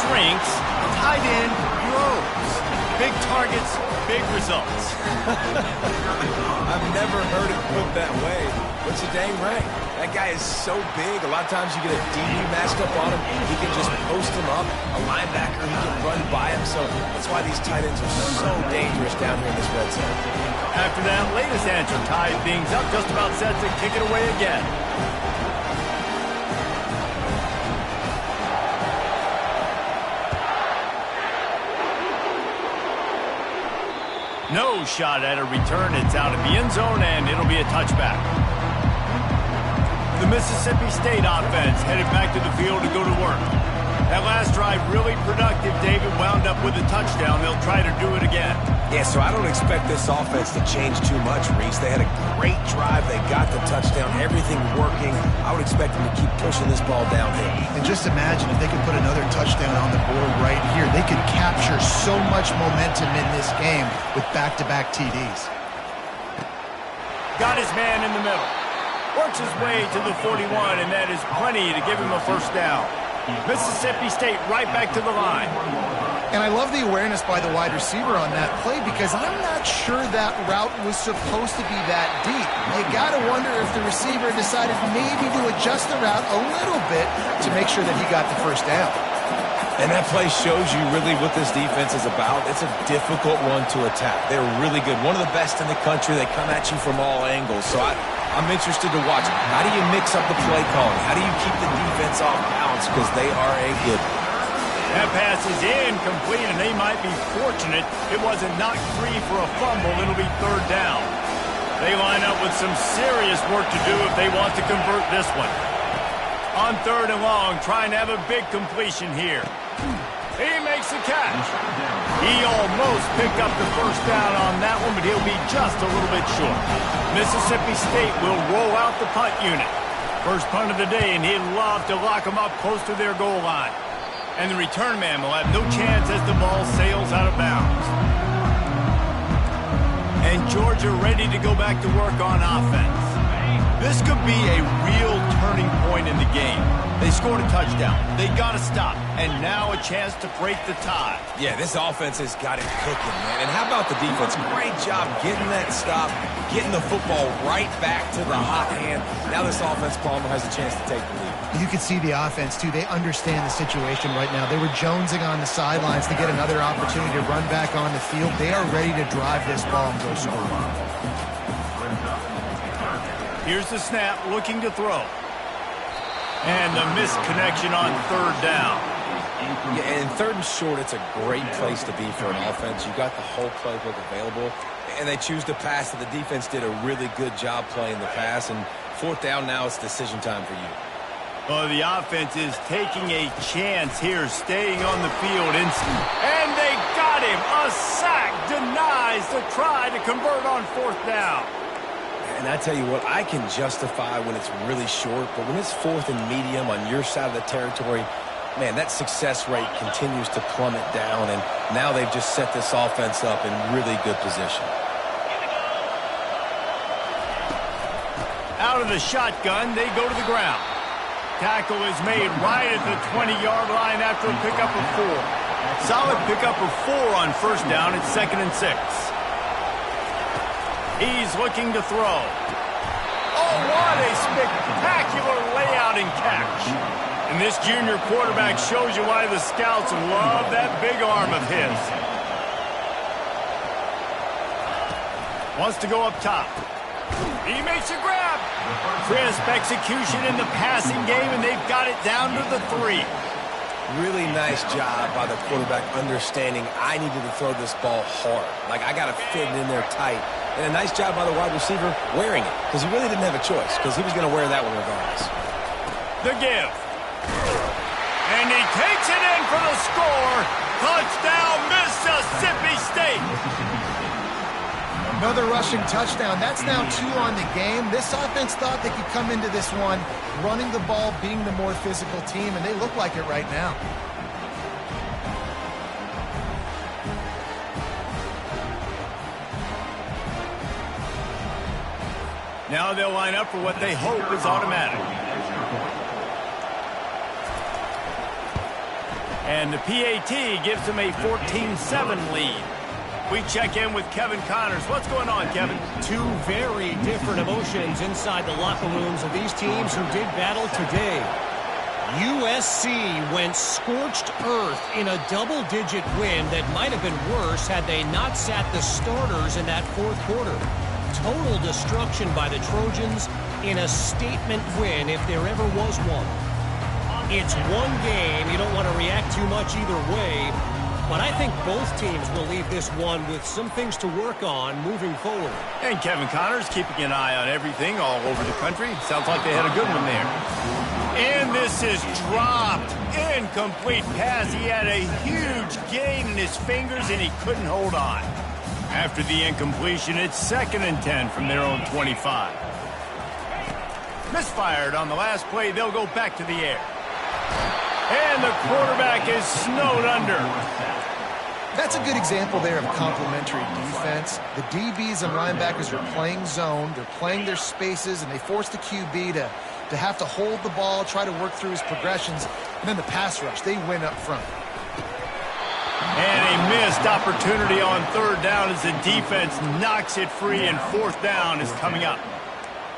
shrinks, tight end grows. Big targets, big results. I've never heard it put that way, but you're dang right. That guy is so big, a lot of times you get a DB matched up on him. He can just post him up. A linebacker, he can run by him. So that's why these tight ends are so dangerous down here in this red zone. After that latest answer tied things up, just about set to kick it away again. No shot at a return. It's out of the end zone, and it'll be a touchback. The Mississippi State offense headed back to the field to go to work. That last drive really productive. David wound up with a touchdown. They'll try to do it again. Yeah, so I don't expect this offense to change too much, Reese. They had a great drive. They got the touchdown. Everything working. I would expect them to keep pushing this ball downhill. And just imagine if they could put another touchdown on the board right here. They could capture so much momentum in this game with back-to-back TDs. Got his man in the middle. Works his way to the 41, and that is plenty to give him a first down. Mississippi State right back to the line. And I love the awareness by the wide receiver on that play because I'm not sure that route was supposed to be that deep. You got to wonder if the receiver decided maybe to adjust the route a little bit to make sure that he got the first down. And that play shows you really what this defense is about. It's a difficult one to attack. They're really good. One of the best in the country. They come at you from all angles. So I'm interested to watch. How do you mix up the play calling? How do you keep the defense off balance? Because they are a good one. That pass is incomplete, and they might be fortunate it wasn't knocked free for a fumble. It'll be third down. They line up with some serious work to do if they want to convert this one. On third and long, trying to have a big completion here. He makes the catch. He almost picked up the first down on that one, but he'll be just a little bit short. Mississippi State will roll out the punt unit. First punt of the day, and he'd love to lock them up close to their goal line. And the return man will have no chance as the ball sails out of bounds. And Georgia ready to go back to work on offense. This could be a real turning point in the game. They scored a touchdown. They got to stop. And now a chance to break the tie. Yeah, this offense has got it cooking, man. And how about the defense? Great job getting that stop, getting the football right back to the hot hand. Now this offense, Palmer, has a chance to take the lead. You can see the offense, too. They understand the situation right now. They were jonesing on the sidelines to get another opportunity to run back on the field. They are ready to drive this ball and go score. Here's the snap, looking to throw. And the missed connection on third down. Yeah, and third and short, it's a great place to be for an offense. You got the whole playbook available, and they choose to pass. So the defense did a really good job playing the pass, and fourth down now, it's decision time for you. Well, the offense is taking a chance here, staying on the field. And they got him. A sack denies the try to convert on fourth down. And I tell you what, I can justify when it's really short, but when it's fourth and medium on your side of the territory, man, that success rate continues to plummet down, and now they've just set this offense up in really good position. Out of the shotgun, they go to the ground. Tackle is made right at the 20-yard line after a pickup of 4. Solid pickup of 4 on first down. It's 2nd and 6. He's looking to throw. Oh, what a spectacular layout and catch. And this junior quarterback shows you why the scouts love that big arm of his. Wants to go up top. He makes a grab. Crisp execution in the passing game, and they've got it down to the 3. Really nice job by the quarterback understanding I needed to throw this ball hard. Like, I got to fit it in there tight. And a nice job by the wide receiver wearing it, because he really didn't have a choice, because he was going to wear that one regardless. The give. And he takes it in for the score. Touchdown, Mississippi State. Another rushing touchdown. That's now 2 on the game. This offense thought they could come into this one running the ball, being the more physical team, and they look like it right now. Now they'll line up for what they hope is automatic. And the PAT gives them a 14-7 lead. We check in with Kevin Connors. What's going on, Kevin? Two very different emotions inside the locker rooms of these teams who did battle today. USC went scorched earth in a double-digit win that might have been worse had they not sat the starters in that fourth quarter. Total destruction by the Trojans in a statement win if there ever was one. It's one game. You don't want to react too much either way, but I think both teams will leave this one with some things to work on moving forward. And Kevin Connors keeping an eye on everything all over the country. Sounds like they had a good one there. And this is dropped. Incomplete pass. He had a huge gain in his fingers, and he couldn't hold on. After the incompletion, it's 2nd and 10 from their own 25. Misfired on the last play. They'll go back to the air. And the quarterback is snowed under. That's a good example there of complementary defense. The DBs and linebackers are playing zone. They're playing their spaces, and they force the QB to have to hold the ball, try to work through his progressions, and then the pass rush. They win up front. And a missed opportunity on 3rd down as the defense knocks it free, and 4th down is coming up.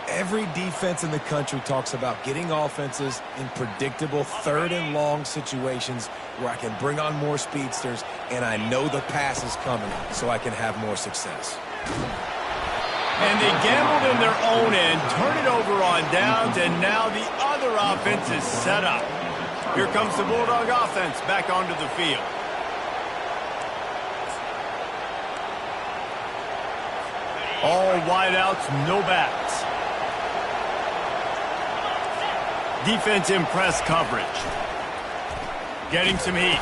Every defense in the country talks about getting offenses in predictable 3rd and long situations where I can bring on more speedsters and I know the pass is coming so I can have more success. And they gambled in their own end, turn it over on downs, and now the other offense is set up. Here comes the Bulldog offense back onto the field. All wideouts, no backs. Defense in press coverage. Getting some heat.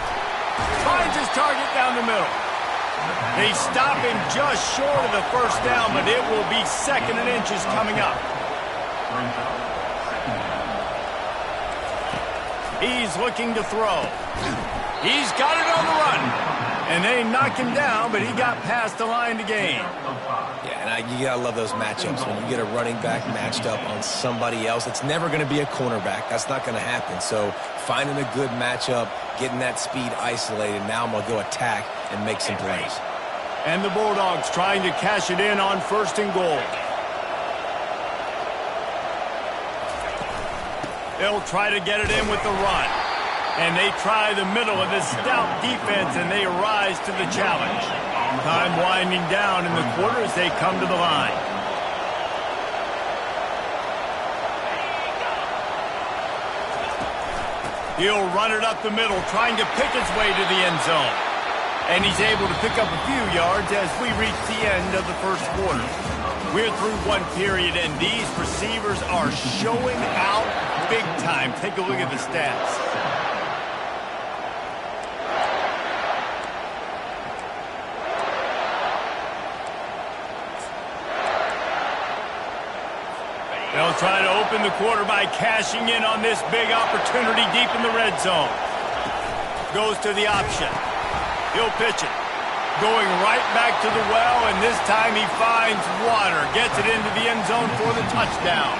Finds his target down the middle. They stop him just short of the 1st down, but it will be 2nd and inches coming up. He's looking to throw. He's got it on the run. And they knock him down, but he got past the line to gain. Yeah, and you gotta love those matchups. When you get a running back matched up on somebody else, it's never going to be a cornerback. That's not going to happen. So finding a good matchup, getting that speed isolated, now I'm going to go attack and make some plays. And the Bulldogs trying to cash it in on 1st and goal. They'll try to get it in with the run. And they try the middle of this stout defense, and they rise to the challenge. Time winding down in the quarter as they come to the line. He'll run it up the middle, trying to pick his way to the end zone. And he's able to pick up a few yards as we reach the end of the 1st quarter. We're through one period, and these receivers are showing out big time. Take a look at the stats. They'll try to open the quarter by cashing in on this big opportunity deep in the red zone. Goes to the option. He'll pitch it. Going right back to the well, and this time he finds water. Gets it into the end zone for the touchdown.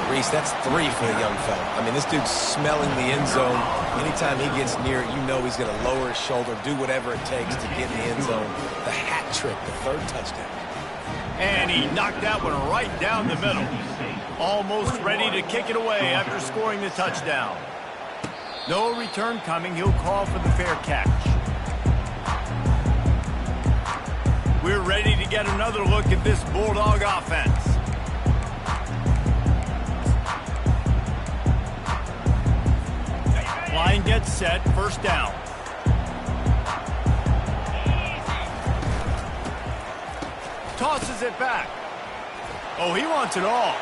Reese, that's 3 for the young fella. I mean, this dude's smelling the end zone. Anytime he gets near it, you know he's going to lower his shoulder, do whatever it takes to get in the end zone. The hat trick, the 3rd touchdown. And he knocked that one right down the middle. Almost ready to kick it away after scoring the touchdown. No return coming. He'll call for the fair catch. We're ready to get another look at this Bulldog offense. Line gets set. 1st down. Tosses it back. Oh, he wants it all.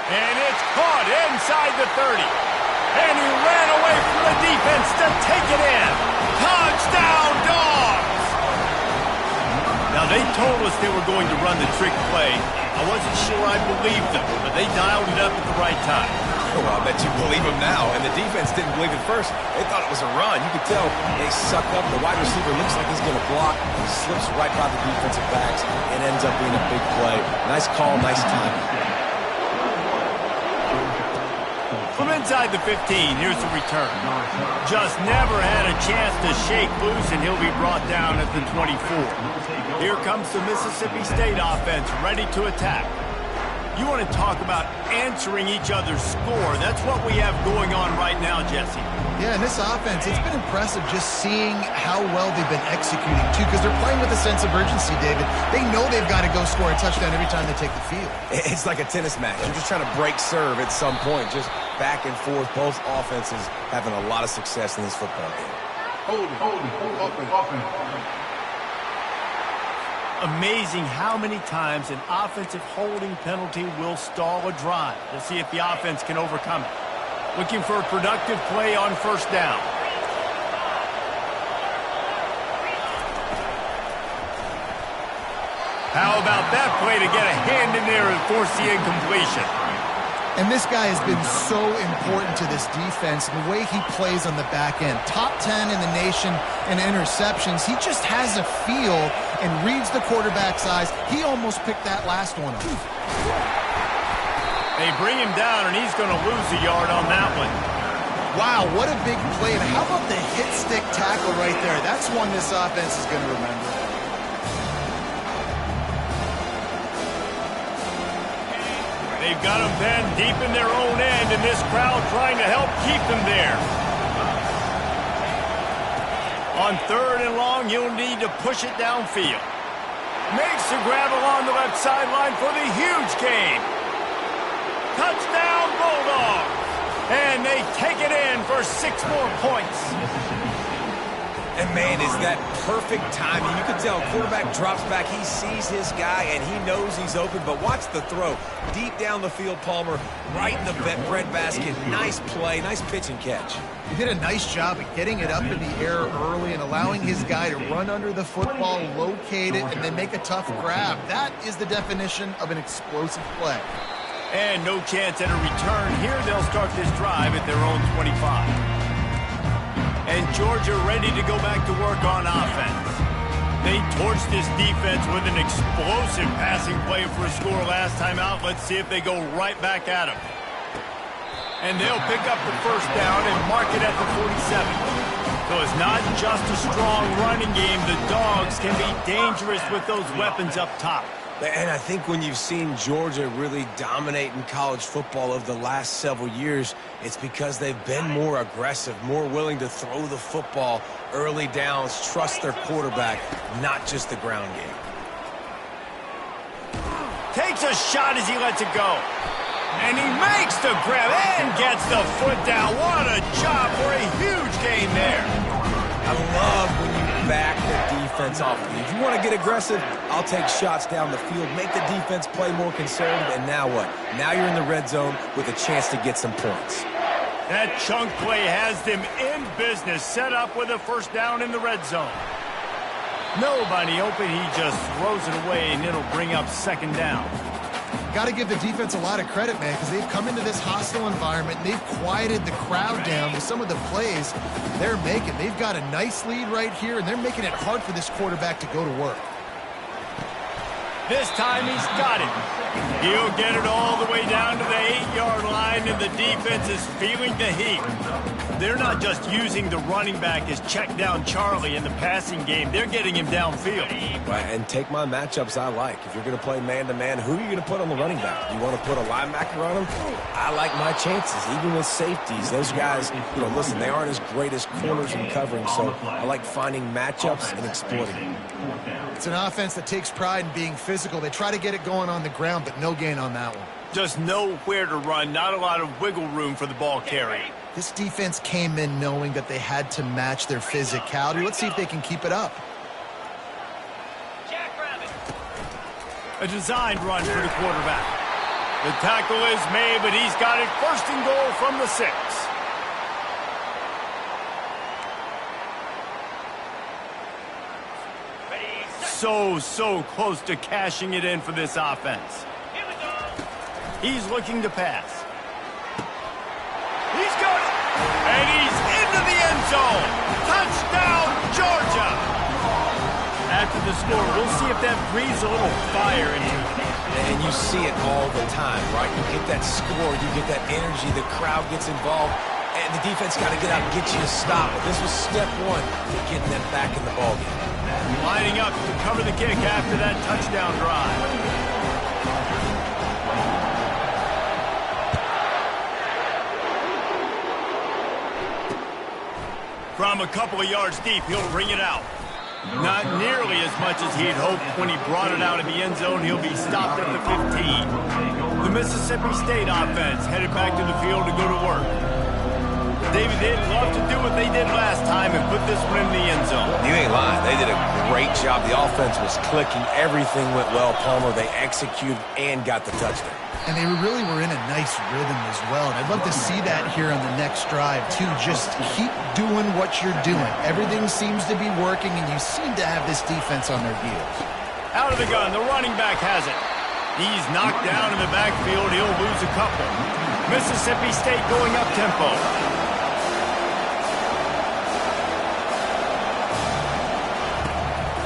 And it's caught inside the 30. And he ran away from the defense to take it in. Touchdown, Dogs! Now, they told us they were going to run the trick play. I wasn't sure I believed them, but they dialed it up at the right time. Well, I bet you believe him now. And the defense didn't believe it first. They thought it was a run. You could tell they suck up. The wide receiver looks like he's going to block. He slips right by the defensive backs. It ends up being a big play. Nice call, nice time. inside the 15. Here's the return. Just never had a chance to shake loose, and he'll be brought down at the 24. Here comes the Mississippi State offense, ready to attack. You want to talk about answering each other's score. That's what we have going on right now, Jesse. Yeah, and this offense, it's been impressive just seeing how well they've been executing, too, because they're playing with a sense of urgency, David. They know they've got to go score a touchdown every time they take the field. It's like a tennis match. You're just trying to break serve at some point, just back and forth. Both offenses having a lot of success in this football game. Amazing how many times an offensive holding penalty will stall a drive. We'll see if the offense can overcome it. Looking for a productive play on first down. How about that play to get a hand in there and force the incompletion? And this guy has been so important to this defense, and the way he plays on the back end. Top 10 in the nation in interceptions. He just has a feel and reads the quarterback's eyes. He almost picked that last one up. They bring him down, and he's going to lose a yard on that one. Wow, what a big play. And how about the hit stick tackle right there? That's one this offense is going to remember. They've got them then deep in their own end, and this crowd trying to help keep them there. On 3rd and long, you'll need to push it downfield. Makes the grab along the left sideline for the huge gain. Touchdown, Bulldogs! And they take it in for 6 more points. And, man, is that perfect timing. You can tell quarterback drops back. He sees his guy, and he knows he's open. But watch the throw. Deep down the field, Palmer, right in the breadbasket. Nice play, nice pitch and catch. He did a nice job of getting it up in the air early and allowing his guy to run under the football, locate it, and then make a tough grab. That is the definition of an explosive play. And no chance at a return. Here they'll start this drive at their own 25. And Georgia ready to go back to work on offense. They torched this defense with an explosive passing play for a score last time out. Let's see if they go right back at him. And they'll pick up the first down and mark it at the 47. So it's not just a strong running game. The Dogs can be dangerous with those weapons up top. And I think when you've seen Georgia really dominate in college football over the last several years, it's because they've been more aggressive, more willing to throw the football early downs, trust their quarterback, not just the ground game. Takes a shot as he lets it go. And he makes the grab and gets the foot down. What a job for a huge gain there. I love when you back the defense off. If you want to get aggressive, I'll take shots down the field, make the defense play more conservative, and now what? Now you're in the red zone with a chance to get some points. That chunk play has them in business, set up with a first down in the red zone. Nobody open, he just throws it away, and it'll bring up 2nd down. Got to give the defense a lot of credit, man, because they've come into this hostile environment, and they've quieted the crowd down with some of the plays they're making. They've got a nice lead right here, and they're making it hard for this quarterback to go to work. This time he's got it. He'll get it all the way down to the 8-yard line, and the defense is feeling the heat. They're not just using the running back as check down Charlie in the passing game. They're getting him downfield. Right, and take my matchups I like. If you're going to play man-to-man, who are you going to put on the running back? You want to put a linebacker on him? I like my chances, even with safeties. Those guys, listen, they aren't as great as corners in covering, so I like finding matchups and exploiting them. It's an offense that takes pride in being physical. They try to get it going on the ground, but no gain on that one. Just nowhere to run, not a lot of wiggle room for the ball carry. This defense came in knowing that they had to match their physicality. Let's see if they can keep it up. A designed run for the quarterback. The tackle is made, but he's got it 1st and goal from the 6. So close to cashing it in for this offense. He's looking to pass. He's got it. And he's into the end zone. Touchdown, Georgia. After the score, we'll see if that breathes a little fire into it. And you see it all the time, right? You get that score, you get that energy, the crowd gets involved, and the defense got to get out and get you a stop. This was step one to getting them back in the ballgame. Lining up to cover the kick after that touchdown drive. From a couple of yards deep, he'll bring it out. Not nearly as much as he had hoped when he brought it out of the end zone. He'll be stopped at the 15. The Mississippi State offense headed back to the field to go to work. David, they'd love to do what they did last time and put this one in the end zone. You ain't lying. They did a great job. The offense was clicking. Everything went well, Palmer. They executed and got the touchdown. And they really were in a nice rhythm as well. And I'd love to see that here on the next drive, too. Just keep doing what you're doing. Everything seems to be working, and you seem to have this defense on their heels. Out of the gun, the running back has it. He's knocked down in the backfield. He'll lose a couple. Mississippi State going up tempo.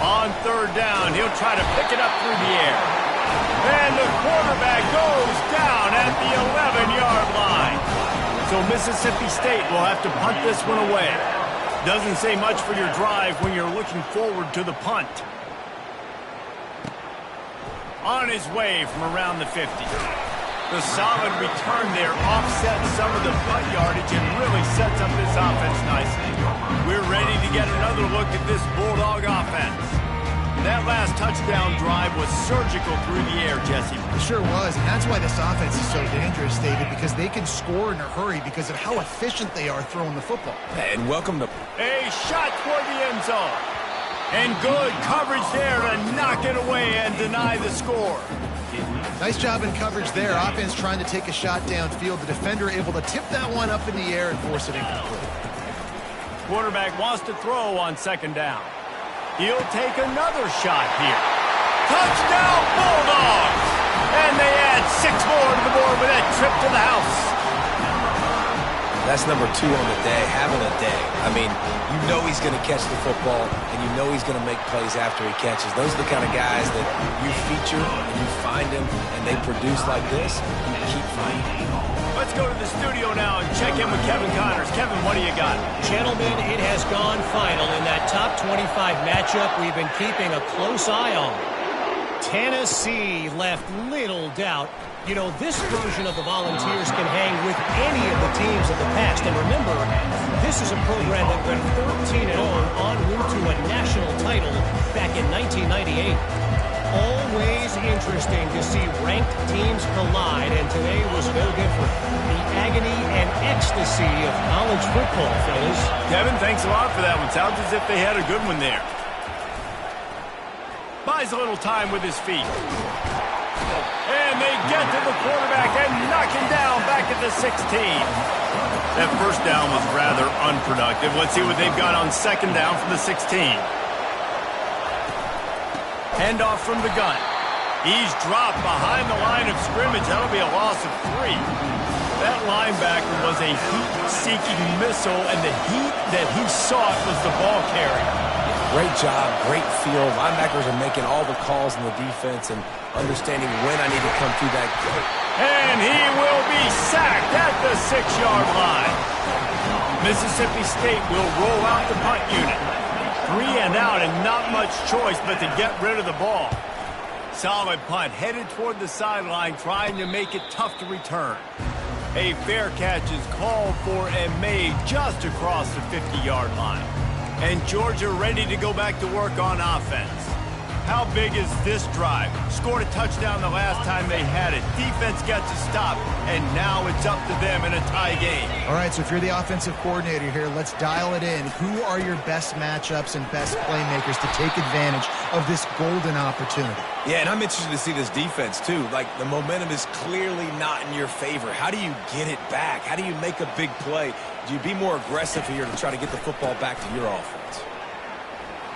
On third down, he'll try to pick it up through the air. And the quarterback goes down at the 11-yard line. So Mississippi State will have to punt this one away. Doesn't say much for your drive when you're looking forward to the punt. On his way from around the 50. The solid return there offsets some of the punt yardage and really sets up this offense nicely. We're ready to get another look at this Bulldog offense. That last touchdown drive was surgical through the air, Jesse. It sure was, and that's why this offense is so dangerous, David, because they can score in a hurry because of how efficient they are throwing the football. And welcome to... A shot toward the end zone. And good coverage there to knock it away and deny the score. Nice job in coverage there. Offense trying to take a shot downfield. The defender able to tip that one up in the air and force it incomplete. Quarterback wants to throw on second down. He'll take another shot here. Touchdown Bulldogs! And they add 6 more to the board with that trip to the house. That's number 2 on the day, having a day. I mean, you know he's going to catch the football, and you know he's going to make plays after he catches. Those are the kind of guys that you feature, and you find them, and they produce like this, you keep finding them. Let's go to the studio now and check in with Kevin Connors. Kevin, what do you got? Gentlemen, it has gone final in that top 25 matchup we've been keeping a close eye on. Tennessee left little doubt. You know, this version of the Volunteers can hang with any of the teams of the past. And remember, this is a program that went 13-0 en route to a national title back in 1998. Always interesting to see ranked teams collide, and today was no different. The agony and ecstasy of college football, fellas. Kevin, thanks a lot for that one. Sounds as if they had a good one there. Buys a little time with his feet. And they get to the quarterback and knock him down back at the 16. That first down was rather unproductive. Let's see what they've got on second down from the 16. Handoff from the gun. He's dropped behind the line of scrimmage. That'll be a loss of 3. That linebacker was a heat-seeking missile, and the heat that he sought was the ball carrier. Great job, great feel. Linebackers are making all the calls in the defense and understanding when I need to come through that gate. And he will be sacked at the 6-yard line. Mississippi State will roll out the punt unit. 3 and out and not much choice but to get rid of the ball. Solid punt headed toward the sideline, trying to make it tough to return. A fair catch is called for and made just across the 50-yard line. And Georgia ready to go back to work on offense. How big is this drive? Scored a touchdown the last time they had it. Defense gets a stop, and now it's up to them in a tie game. All right, so if you're the offensive coordinator here, let's dial it in. Who are your best matchups and best playmakers to take advantage of this golden opportunity? Yeah, and I'm interested to see this defense, too. Like, the momentum is clearly not in your favor. How do you get it back? How do you make a big play? Do you be more aggressive here to try to get the football back to your offense?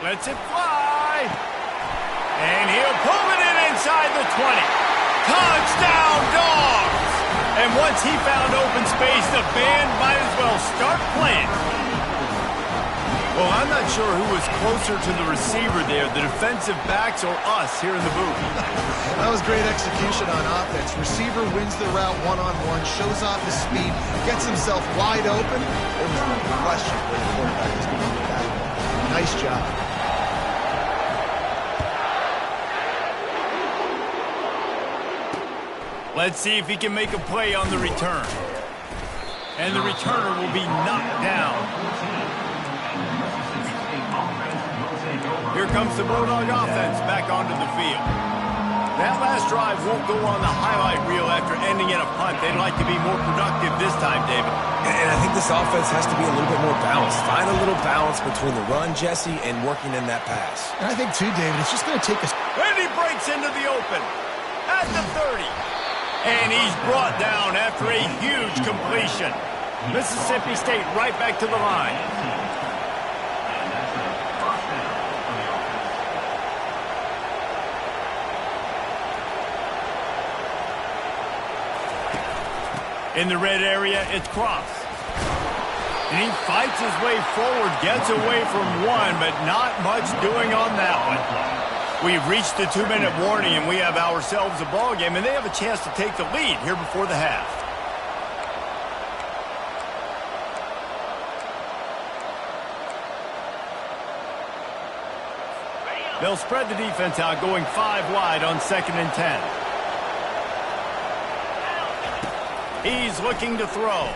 Lets it fly. And he'll pull it in inside the 20. Touchdown, Dogs! And once he found open space, the band might as well start playing. Well, I'm not sure who was closer to the receiver there, the defensive backs or us here in the booth. That was great execution on offense. Receiver wins the route one-on-one, shows off his speed, gets himself wide open. There was no question where the quarterback was going to get that ball. Nice job. Let's see if he can make a play on the return. And the returner will be knocked down. Here comes the Bulldog offense back onto the field. That last drive won't go on the highlight reel after ending in a punt. They'd like to be more productive this time, David. And I think this offense has to be a little bit more balanced. Find a little balance between the run, Jesse, and working in that pass. And I think, too, David, it's just going to take us. And he breaks into the open at the 30. And he's brought down after a huge completion. Mississippi State right back to the line. In the red area, it's Cross. And he fights his way forward, gets away from one, but not much doing on that one. We've reached the 2-minute warning, and we have ourselves a ball game, and they have a chance to take the lead here before the half. They'll spread the defense out, going 5 wide on 2nd and 10. He's looking to throw.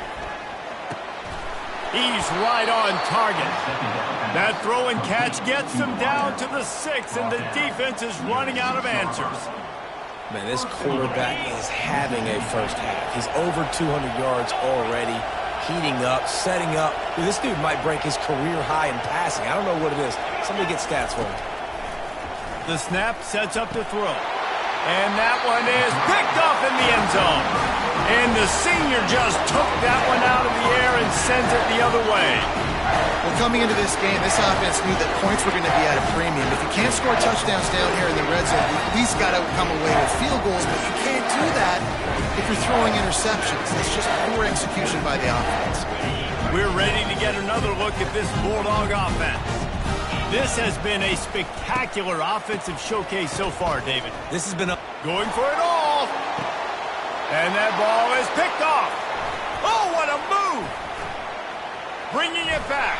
He's right on target. That throw and catch gets them down to the 6, and the defense is running out of answers. Man, this quarterback is having a first half. He's over 200 yards already, heating up, setting up. Dude, this dude might break his career high in passing. I don't know what it is. Somebody get stats for him. The snap sets up the throw. And that one is picked off in the end zone. And the senior just took that one out of the air and sends it the other way. Well, coming into this game, this offense knew that points were going to be at a premium. If you can't score touchdowns down here in the red zone, you at least got to come away with field goals, but you can't do that if you're throwing interceptions. That's just poor execution by the offense. We're ready to get another look at this Bulldog offense. This has been a spectacular offensive showcase so far, David. This has been going for it all. And that ball is picked off. Oh, what a move. Bringing it back.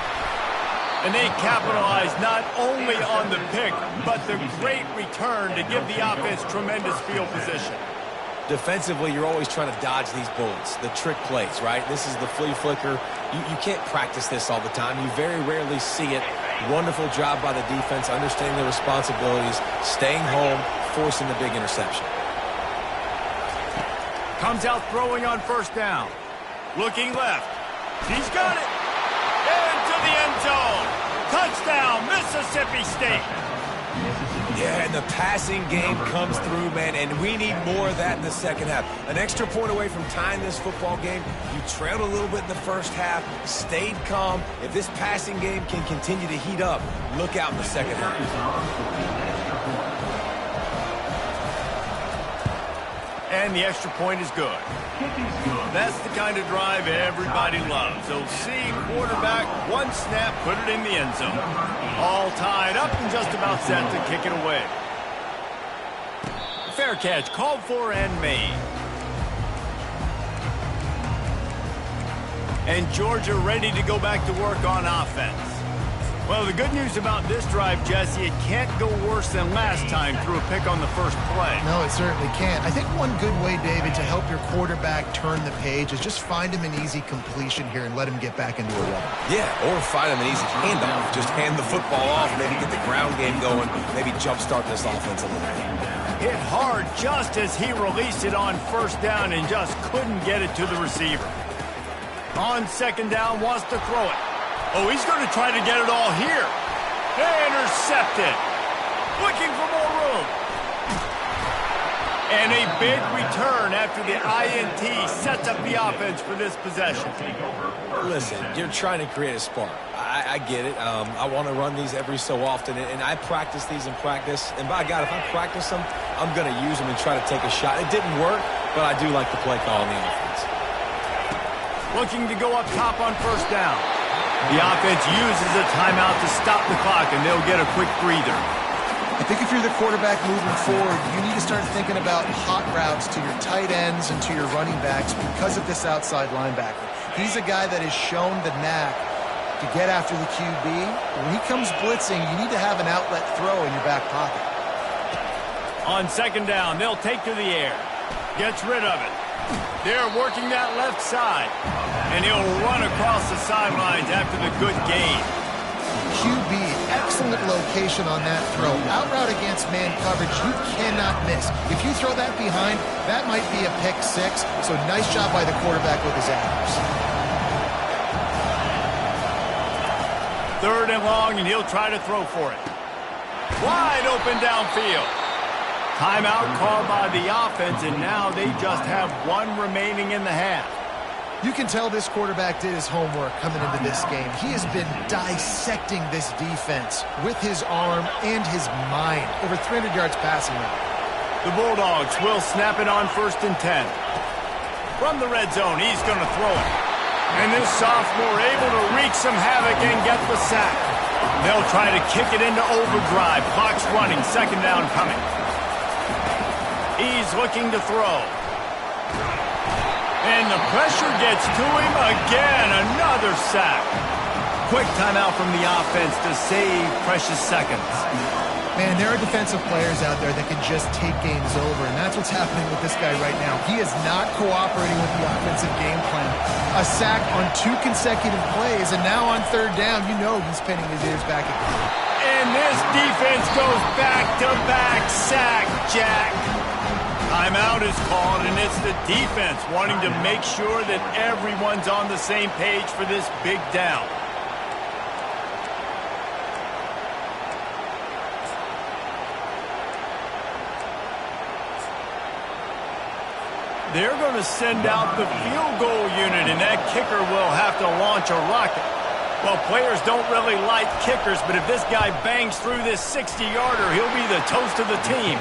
And they capitalize not only on the pick, but the great return to give the offense tremendous field position. Defensively, you're always trying to dodge these bullets, the trick plays, right? This is the flea flicker. You can't practice this all the time. You very rarely see it. Wonderful job by the defense, understanding their responsibilities, staying home, forcing the big interception. Comes out throwing on 1st down. Looking left. He's got it. Into the end zone. Touchdown, Mississippi State. Yeah, and the passing game comes through, man, and we need more of that in the second half. An extra point away from tying this football game. You trailed a little bit in the first half, stayed calm. If this passing game can continue to heat up, look out in the second half. And the extra point is good. That's the kind of drive everybody loves. OC, quarterback, one snap, put it in the end zone. All tied up and just about set to kick it away. Fair catch called for and made. And Georgia ready to go back to work on offense. Well, the good news about this drive, Jesse, it can't go worse than last time through a pick on the first play. No, it certainly can't. I think one good way, David, to help your quarterback turn the page is just find him an easy completion here and let him get back into a rhythm. Yeah, or find him an easy handoff. Just hand the football off, maybe get the ground game going, maybe jumpstart this offense a little bit. Hit hard just as he released it on 1st down and just couldn't get it to the receiver. On 2nd down, wants to throw it. Oh, he's going to try to get it all here. Intercepted. Looking for more room. And a big return after the INT sets up the offense for this possession. Listen, you're trying to create a spark. I get it. I want to run these every so often, and I practice these in practice. And by God, if I practice them, I'm going to use them and try to take a shot. It didn't work, but I do like the play call on the offense. Looking to go up top on 1st down. The offense uses a timeout to stop the clock, and they'll get a quick breather. I think if you're the quarterback moving forward, you need to start thinking about hot routes to your tight ends and to your running backs because of this outside linebacker. He's a guy that has shown the knack to get after the QB. When he comes blitzing, you need to have an outlet throw in your back pocket. On second down, they'll take to the air. Gets rid of it. They're working that left side. And he'll run across the sidelines after the good gain. QB, excellent location on that throw. Out route against man coverage, you cannot miss. If you throw that behind, that might be a pick six. So nice job by the quarterback with his accuracy. Third and long, and he'll try to throw for it. Wide open downfield. Timeout called by the offense, and now they just have one remaining in the half. You can tell this quarterback did his homework coming into this game. He has been dissecting this defense with his arm and his mind. Over 300 yards passing now. The Bulldogs will snap it on 1st and 10. From the red zone, he's going to throw it. And this sophomore able to wreak some havoc and get the sack. They'll try to kick it into overdrive. Clock's running. Second down coming. He's looking to throw. And the pressure gets to him again. Another sack. Quick timeout from the offense to save precious seconds. Man, there are defensive players out there that can just take games over, and that's what's happening with this guy right now. He is not cooperating with the offensive game plan. A sack on 2 consecutive plays, and now on third down, you know he's pinning his ears back again. And this defense goes back-to-back sack, Jack. Timeout is called, and it's the defense wanting to make sure that everyone's on the same page for this big down. They're going to send out the field goal unit, and that kicker will have to launch a rocket. Well, players don't really like kickers, but if this guy bangs through this 60-yarder, he'll be the toast of the team.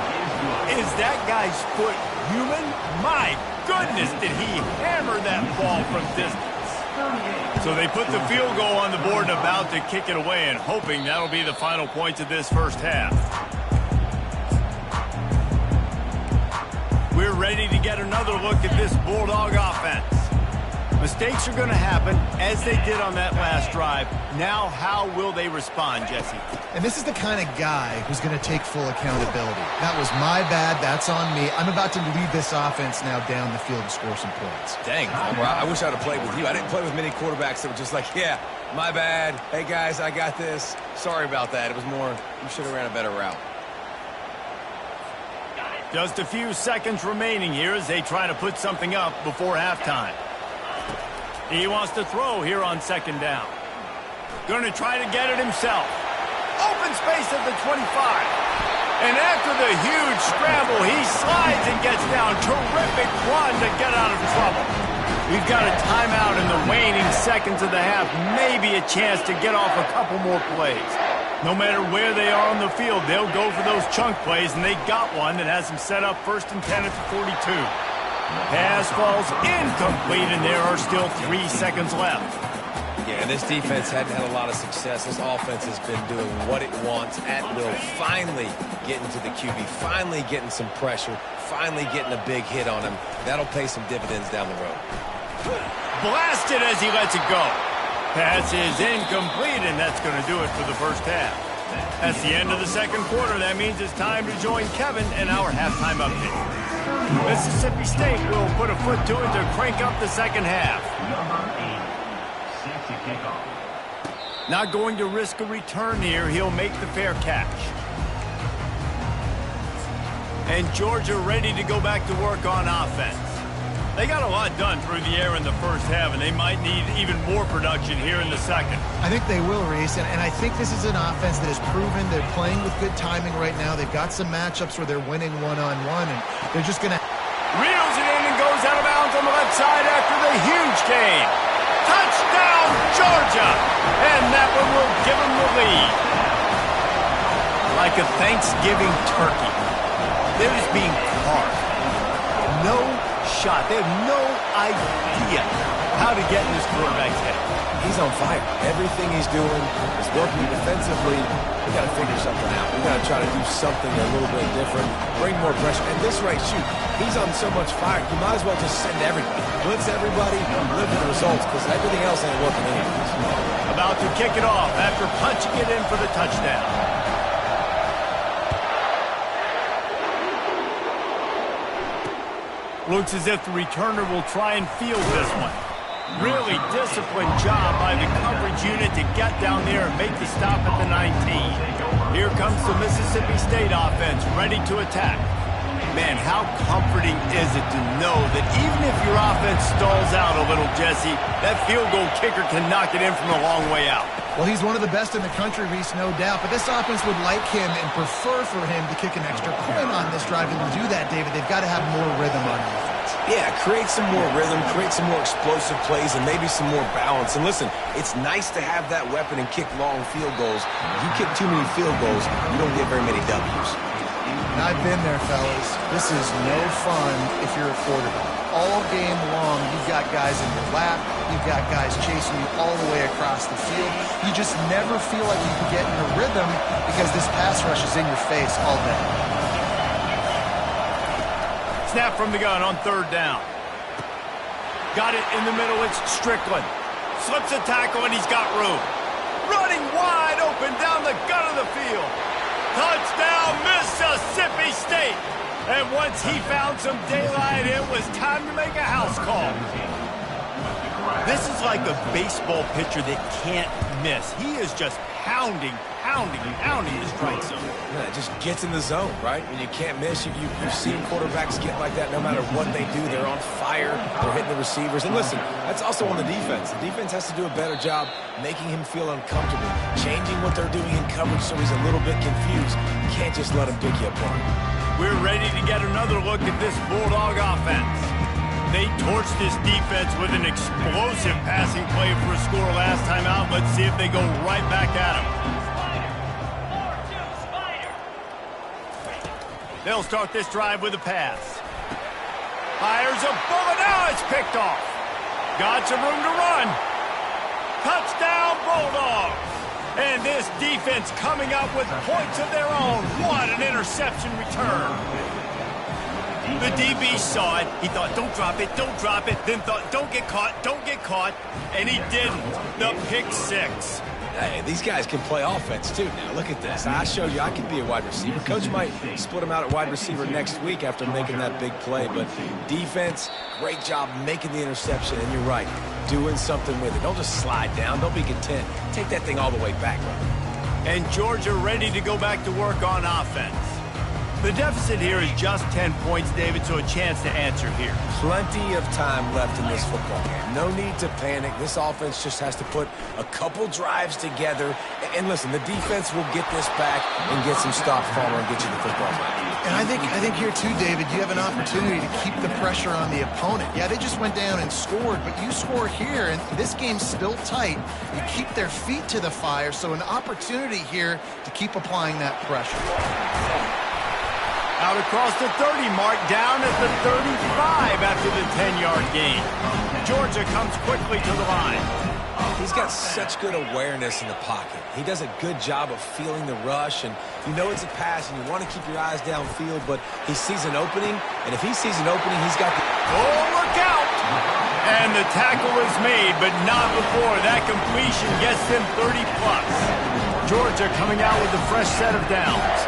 Is that guy's foot human? My goodness, did he hammer that ball from distance. So they put the field goal on the board and about to kick it away, and hoping that'll be the final points of this first half. We're ready to get another look at this Bulldog offense. Mistakes are going to happen, as they did on that last drive. Now, how will they respond, Jesse? And this is the kind of guy who's going to take full accountability. That was my bad. That's on me. I'm about to lead this offense now down the field and score some points. Dang, I wish I'd have played with you. I didn't play with many quarterbacks that were just like, yeah, my bad. Hey, guys, I got this. Sorry about that. It was more, you should have ran a better route. Just a few seconds remaining here as they try to put something up before halftime. He wants to throw here on second down. Going to try to get it himself. Open space at the 25. And after the huge scramble, he slides and gets down. Terrific run to get out of trouble. We've got a timeout in the waning seconds of the half. Maybe a chance to get off a couple more plays. No matter where they are on the field, they'll go for those chunk plays, and they got one that has them set up 1st and 10 at the 42. Pass falls incomplete, and there are still 3 seconds left. Yeah, this defense hadn't had a lot of success. This offense has been doing what it wants at will. Finally getting to the QB, finally getting some pressure, finally getting a big hit on him. That'll pay some dividends down the road. Blasted as he lets it go. Pass is incomplete, and that's going to do it for the first half. That's the end of the second quarter. That means it's time to join Kevin in our halftime update. Mississippi State will put a foot to it to crank up the second half. Not going to risk a return here. He'll make the fair catch. And Georgia ready to go back to work on offense. They got a lot done through the air in the first half, and they might need even more production here in the second. I think they will, Reese, and I think this is an offense that has proven they're playing with good timing right now. They've got some matchups where they're winning one-on-one, and they're just going to... Reels it in and goes out of bounds on the left side after the huge gain. Touchdown, Georgia! And that one will give them the lead. Like a Thanksgiving turkey. They're just being carved. No shot. They have no idea how to get in this quarterback's head. he's on fire. Everything he's doing is working defensively. We got to figure something out. We got to try to do something a little bit different, bring more pressure. And this rate, shoot, he's on so much fire. You might as well just send everybody, blitz everybody, live with the results, because everything else ain't working anyways. About to kick it off after punching it in for the touchdown. Looks as if the returner will try and field this one. Really disciplined job by the coverage unit to get down there and make the stop at the 19. Here comes the Mississippi State offense, ready to attack. Man, how comforting is it to know that even if your offense stalls out a little, Jesse, that field goal kicker can knock it in from a long way out. Well, he's one of the best in the country, Reese, no doubt. But this offense would like him and prefer for him to kick an extra point on this drive. And to do that, David, they've got to have more rhythm on offense. Yeah, create some more rhythm, create some more explosive plays, and maybe some more balance. And listen, it's nice to have that weapon and kick long field goals. If you kick too many field goals, you don't get very many W's. I've been there, fellas. This is no fun if you're a quarterback. All game long, you've got guys in your lap. You've got guys chasing you all the way across the field. You just never feel like you can get in a rhythm because this pass rush is in your face all day. Snap from the gun on third down. Got it in the middle. It's Strickland. Slips a tackle, and he's got room. Running wide open down the gut of the field. Touchdown, Mississippi State. And once he found some daylight, it was time to make a house call. This is like a baseball pitcher that can't miss. He is just pounding the strike zone. Yeah, it just gets in the zone, right? When you can't miss, you've seen quarterbacks get like that no matter what they do. They're on fire. They're hitting the receivers. And listen, that's also on the defense. The defense has to do a better job making him feel uncomfortable, changing what they're doing in coverage so he's a little bit confused. You can't just let him pick you apart. We're ready to get another look at this Bulldog offense. They torched this defense with an explosive passing play for a score last time out. Let's see if they go right back at him. They'll start this drive with a pass. Fires a bullet. Now it's picked off. Got some room to run. Touchdown, Bulldogs. And this defense coming up with points of their own. What an interception return. The DB saw it. He thought, don't drop it, don't drop it. Then thought, don't get caught. And he didn't. The pick six. Hey, these guys can play offense, too. Now, look at this. I showed you I can be a wide receiver. Coach might split him out at wide receiver next week after making that big play. But defense, great job making the interception. And you're right, doing something with it. Don't just slide down. Don't be content. Take that thing all the way back. And Georgia ready to go back to work on offense. The deficit here is just 10 points, David, so a chance to answer here. Plenty of time left in this football game. No need to panic. This offense just has to put a couple drives together. And listen, the defense will get this back and get some stops following and get you the football back. And I think here too, David, you have an opportunity to keep the pressure on the opponent. Yeah, they just went down and scored, but you score here, and this game's still tight. You keep their feet to the fire, so an opportunity here to keep applying that pressure. Out across the 30 mark, down at the 35 after the 10-yard gain. Georgia comes quickly to the line. He's got such good awareness in the pocket. He does a good job of feeling the rush, and you know it's a pass, and you want to keep your eyes downfield, but he sees an opening, and if he sees an opening, he's got the... Oh, look out! And the tackle is made, but not before. That completion gets them 30-plus. Georgia coming out with a fresh set of downs.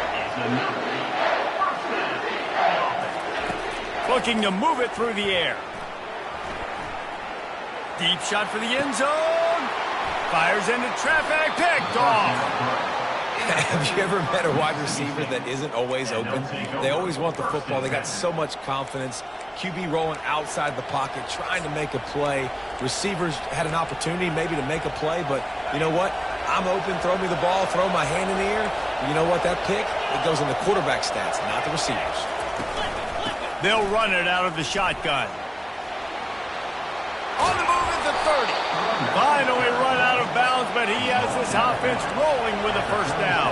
Looking to move it through the air. Deep shot for the end zone. Fires into traffic. Picked off. Have you ever met a wide receiver that isn't always open? They always want the football. They got so much confidence. QB rolling outside the pocket, trying to make a play. Receivers had an opportunity maybe to make a play, but you know what? I'm open. Throw me the ball. Throw my hand in the air. You know what? That pick, it goes in the quarterback stats, not the receivers. They'll run it out of the shotgun. On the move at the 30. Finally run out of bounds, but he has this offense rolling with a first down.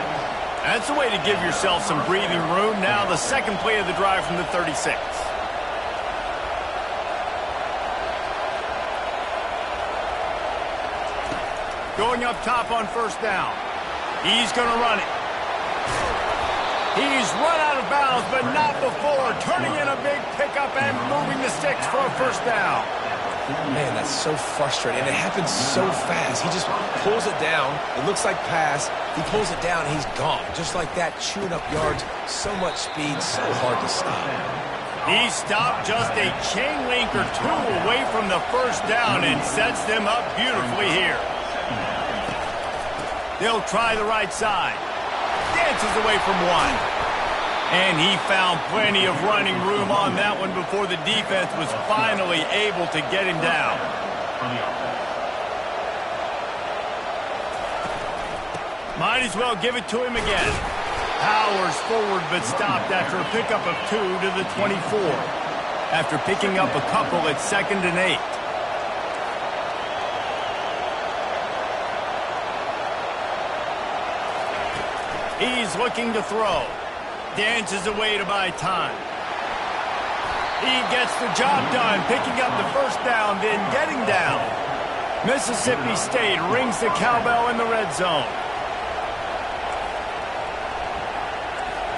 That's the way to give yourself some breathing room. Now the second play of the drive from the 36. Going up top on first down. He's going to run it. He's run out of bounds, but not before. Turning in a big pickup and moving the sticks for a first down. Man, that's so frustrating. And it happens so fast. He just pulls it down. It looks like pass. He pulls it down, and he's gone. Just like that, chewing up yards. So much speed, so hard to stop. He stopped just a chain link or two away from the first down and sets them up beautifully here. They'll try the right side. Dances away from one. And he found plenty of running room on that one before the defense was finally able to get him down. Might as well give it to him again. Powers forward but stopped after a pickup of 2 to the 24. After picking up a couple at 2nd and 8. He's looking to throw. Dances away to buy time. He gets the job done, picking up the first down, then getting down. Mississippi State rings the cowbell in the red zone.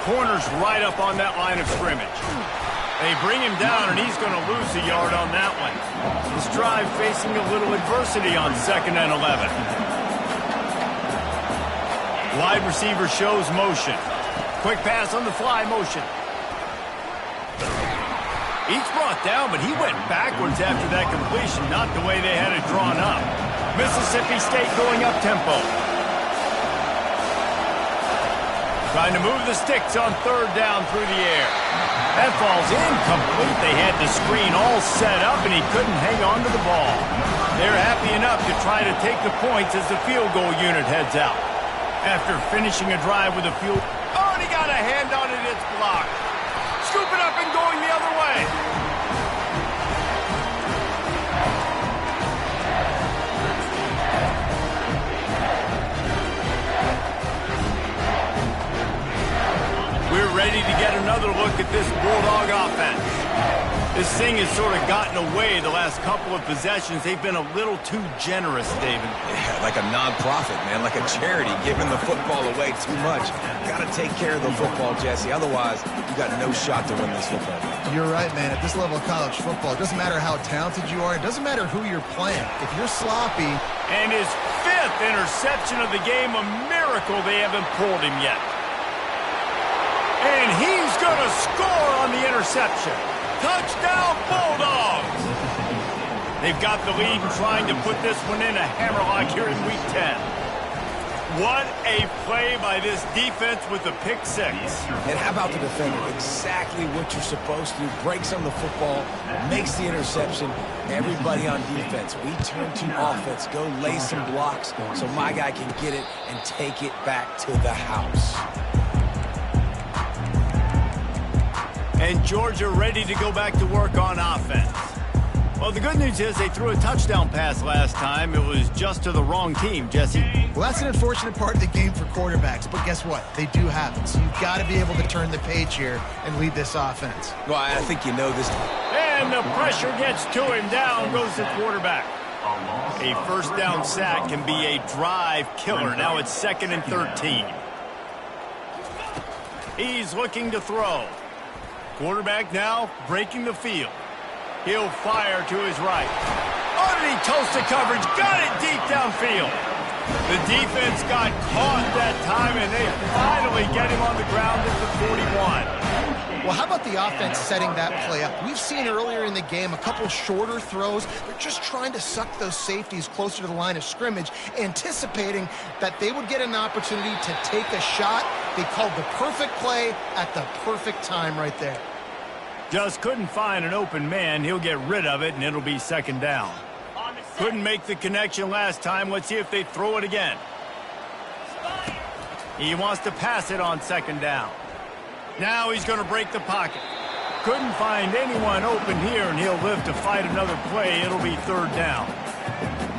Corner's right up on that line of scrimmage. They bring him down, and he's going to lose a yard on that one. His drive facing a little adversity on 2nd and 11. Wide receiver shows motion. Quick pass on the fly motion. He's brought down, but he went backwards after that completion, not the way they had it drawn up. Mississippi State going up tempo. Trying to move the sticks on 3rd down through the air. That falls incomplete. They had the screen all set up, and he couldn't hang on to the ball. They're happy enough to try to take the points as the field goal unit heads out. After finishing a drive with a field... Oh, and he got a hand on it. It's blocked. Scooping up and going the other way. We're ready to get another look at this Bulldog offense. This thing has sort of gotten away the last couple of possessions. They've been a little too generous, David. Yeah, like a non-profit, man, like a charity, giving the football away too much. Got to take care of the football, Jesse. Otherwise, you got no shot to win this football game. You're right, man. At this level of college football, it doesn't matter how talented you are. It doesn't matter who you're playing. If you're sloppy... And his 5th interception of the game, a miracle they haven't pulled him yet. And he's going to score on the interception. Touchdown, Bulldogs! They've got the lead and trying to put this one in a hammerlock here in Week 10. What a play by this defense with the pick 6. And how about the defender? Exactly what you're supposed to do. Breaks on the football, makes the interception. Everybody on defense, we turn to offense. Go lay some blocks so my guy can get it and take it back to the house. And Georgia ready to go back to work on offense. Well, the good news is they threw a touchdown pass last time. It was just to the wrong team, Jesse. Well, that's an unfortunate part of the game for quarterbacks, but guess what? They do have it, so you've got to be able to turn the page here and lead this offense. Well, I think you know this. And the pressure gets to him. Down goes the quarterback. A first down sack can be a drive killer. Now it's 2nd and 13. He's looking to throw. Quarterback now breaking the field. He'll fire to his right. Underneath toasted coverage. Got it deep downfield. The defense got caught that time, and they finally get him on the ground at the 41. Well, how about the offense setting that play up? We've seen earlier in the game a couple shorter throws. They're just trying to suck those safeties closer to the line of scrimmage, anticipating that they would get an opportunity to take a shot. They called the perfect play at the perfect time right there. Just couldn't find an open man. He'll get rid of it, and it'll be 2nd down. Couldn't make the connection last time. Let's see if they throw it again. He wants to pass it on 2nd down. Now he's going to break the pocket. Couldn't find anyone open here, and he'll live to fight another play. It'll be 3rd down.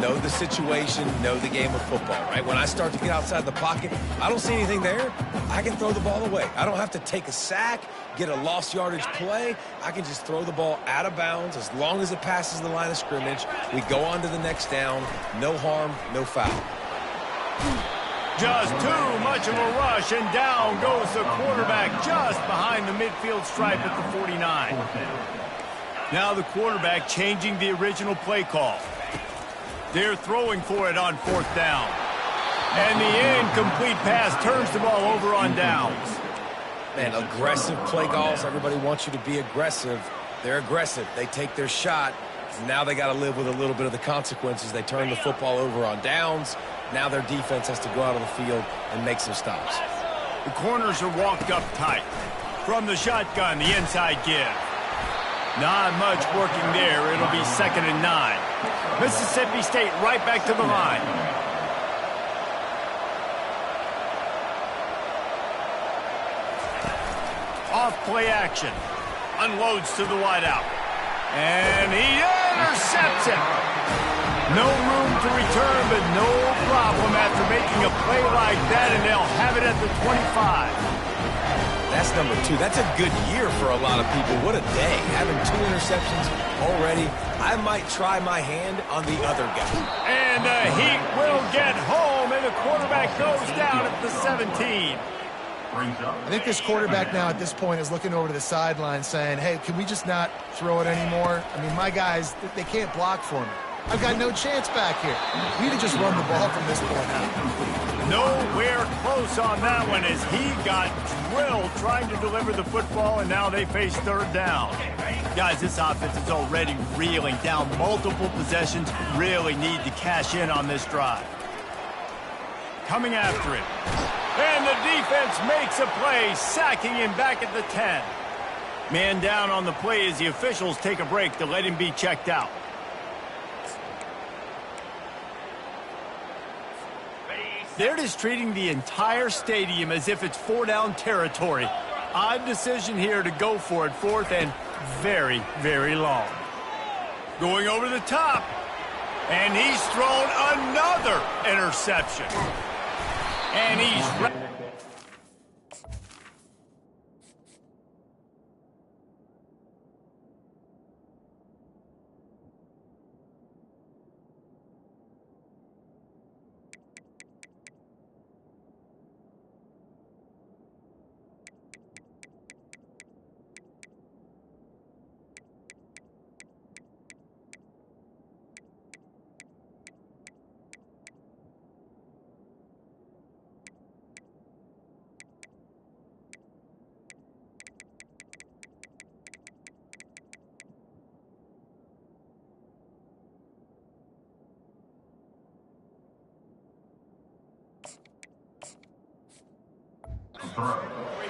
Know the situation, know the game of football, right? When I start to get outside the pocket, I don't see anything there. I can throw the ball away. I don't have to take a sack, get a lost yardage play. I can just throw the ball out of bounds as long as it passes the line of scrimmage. We go on to the next down. No harm, no foul. Just too much of a rush, and down goes the quarterback just behind the midfield stripe at the 49. Now the quarterback changing the original play call. They're throwing for it on 4th down. And the incomplete pass turns the ball over on downs. Man, aggressive play calls. Everybody wants you to be aggressive. They're aggressive. They take their shot. Now they got to live with a little bit of the consequences. They turn the football over on downs. Now their defense has to go out of the field and make some stops. The corners are walked up tight. From the shotgun, the inside give. Not much working there. It'll be 2nd and 9. Mississippi State right back to the line. Off play action. Unloads to the wideout. And he intercepts it. No room to return, but no problem after making a play like that, and they'll have it at the 25. That's number 2. That's a good year for a lot of people. What a day. Having 2 interceptions already. I might try my hand on the other guy. And the Heat will get home, and the quarterback goes down at the 17. I think this quarterback now at this point is looking over to the sideline saying, hey, can we just not throw it anymore? I mean, my guys, they can't block for me. I've got no chance back here. We need to just run the ball from this point out. Nowhere close on that one as he got drilled trying to deliver the football, and now they face 3rd down. Guys, this offense is already reeling down multiple possessions. Really need to cash in on this drive. Coming after it. And the defense makes a play, sacking him back at the 10. Man down on the play as the officials take a break to let him be checked out. They're just treating the entire stadium as if it's 4-down territory. Odd decision here to go for it, 4th and very, very long. Going over the top. And he's thrown another interception. And he's...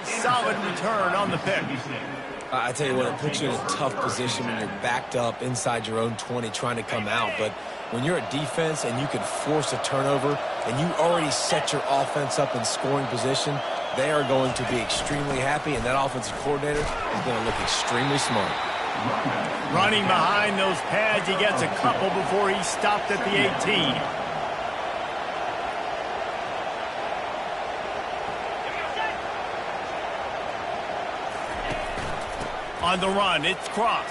Solid return on the pick. I tell you what, it puts you in a tough position when you're backed up inside your own 20 trying to come out. But when you're a defense and you can force a turnover and you already set your offense up in scoring position, they are going to be extremely happy, and that offensive coordinator is going to look extremely smart. Running behind those pads, he gets a couple before he stopped at the 18. On the run, it's Cross.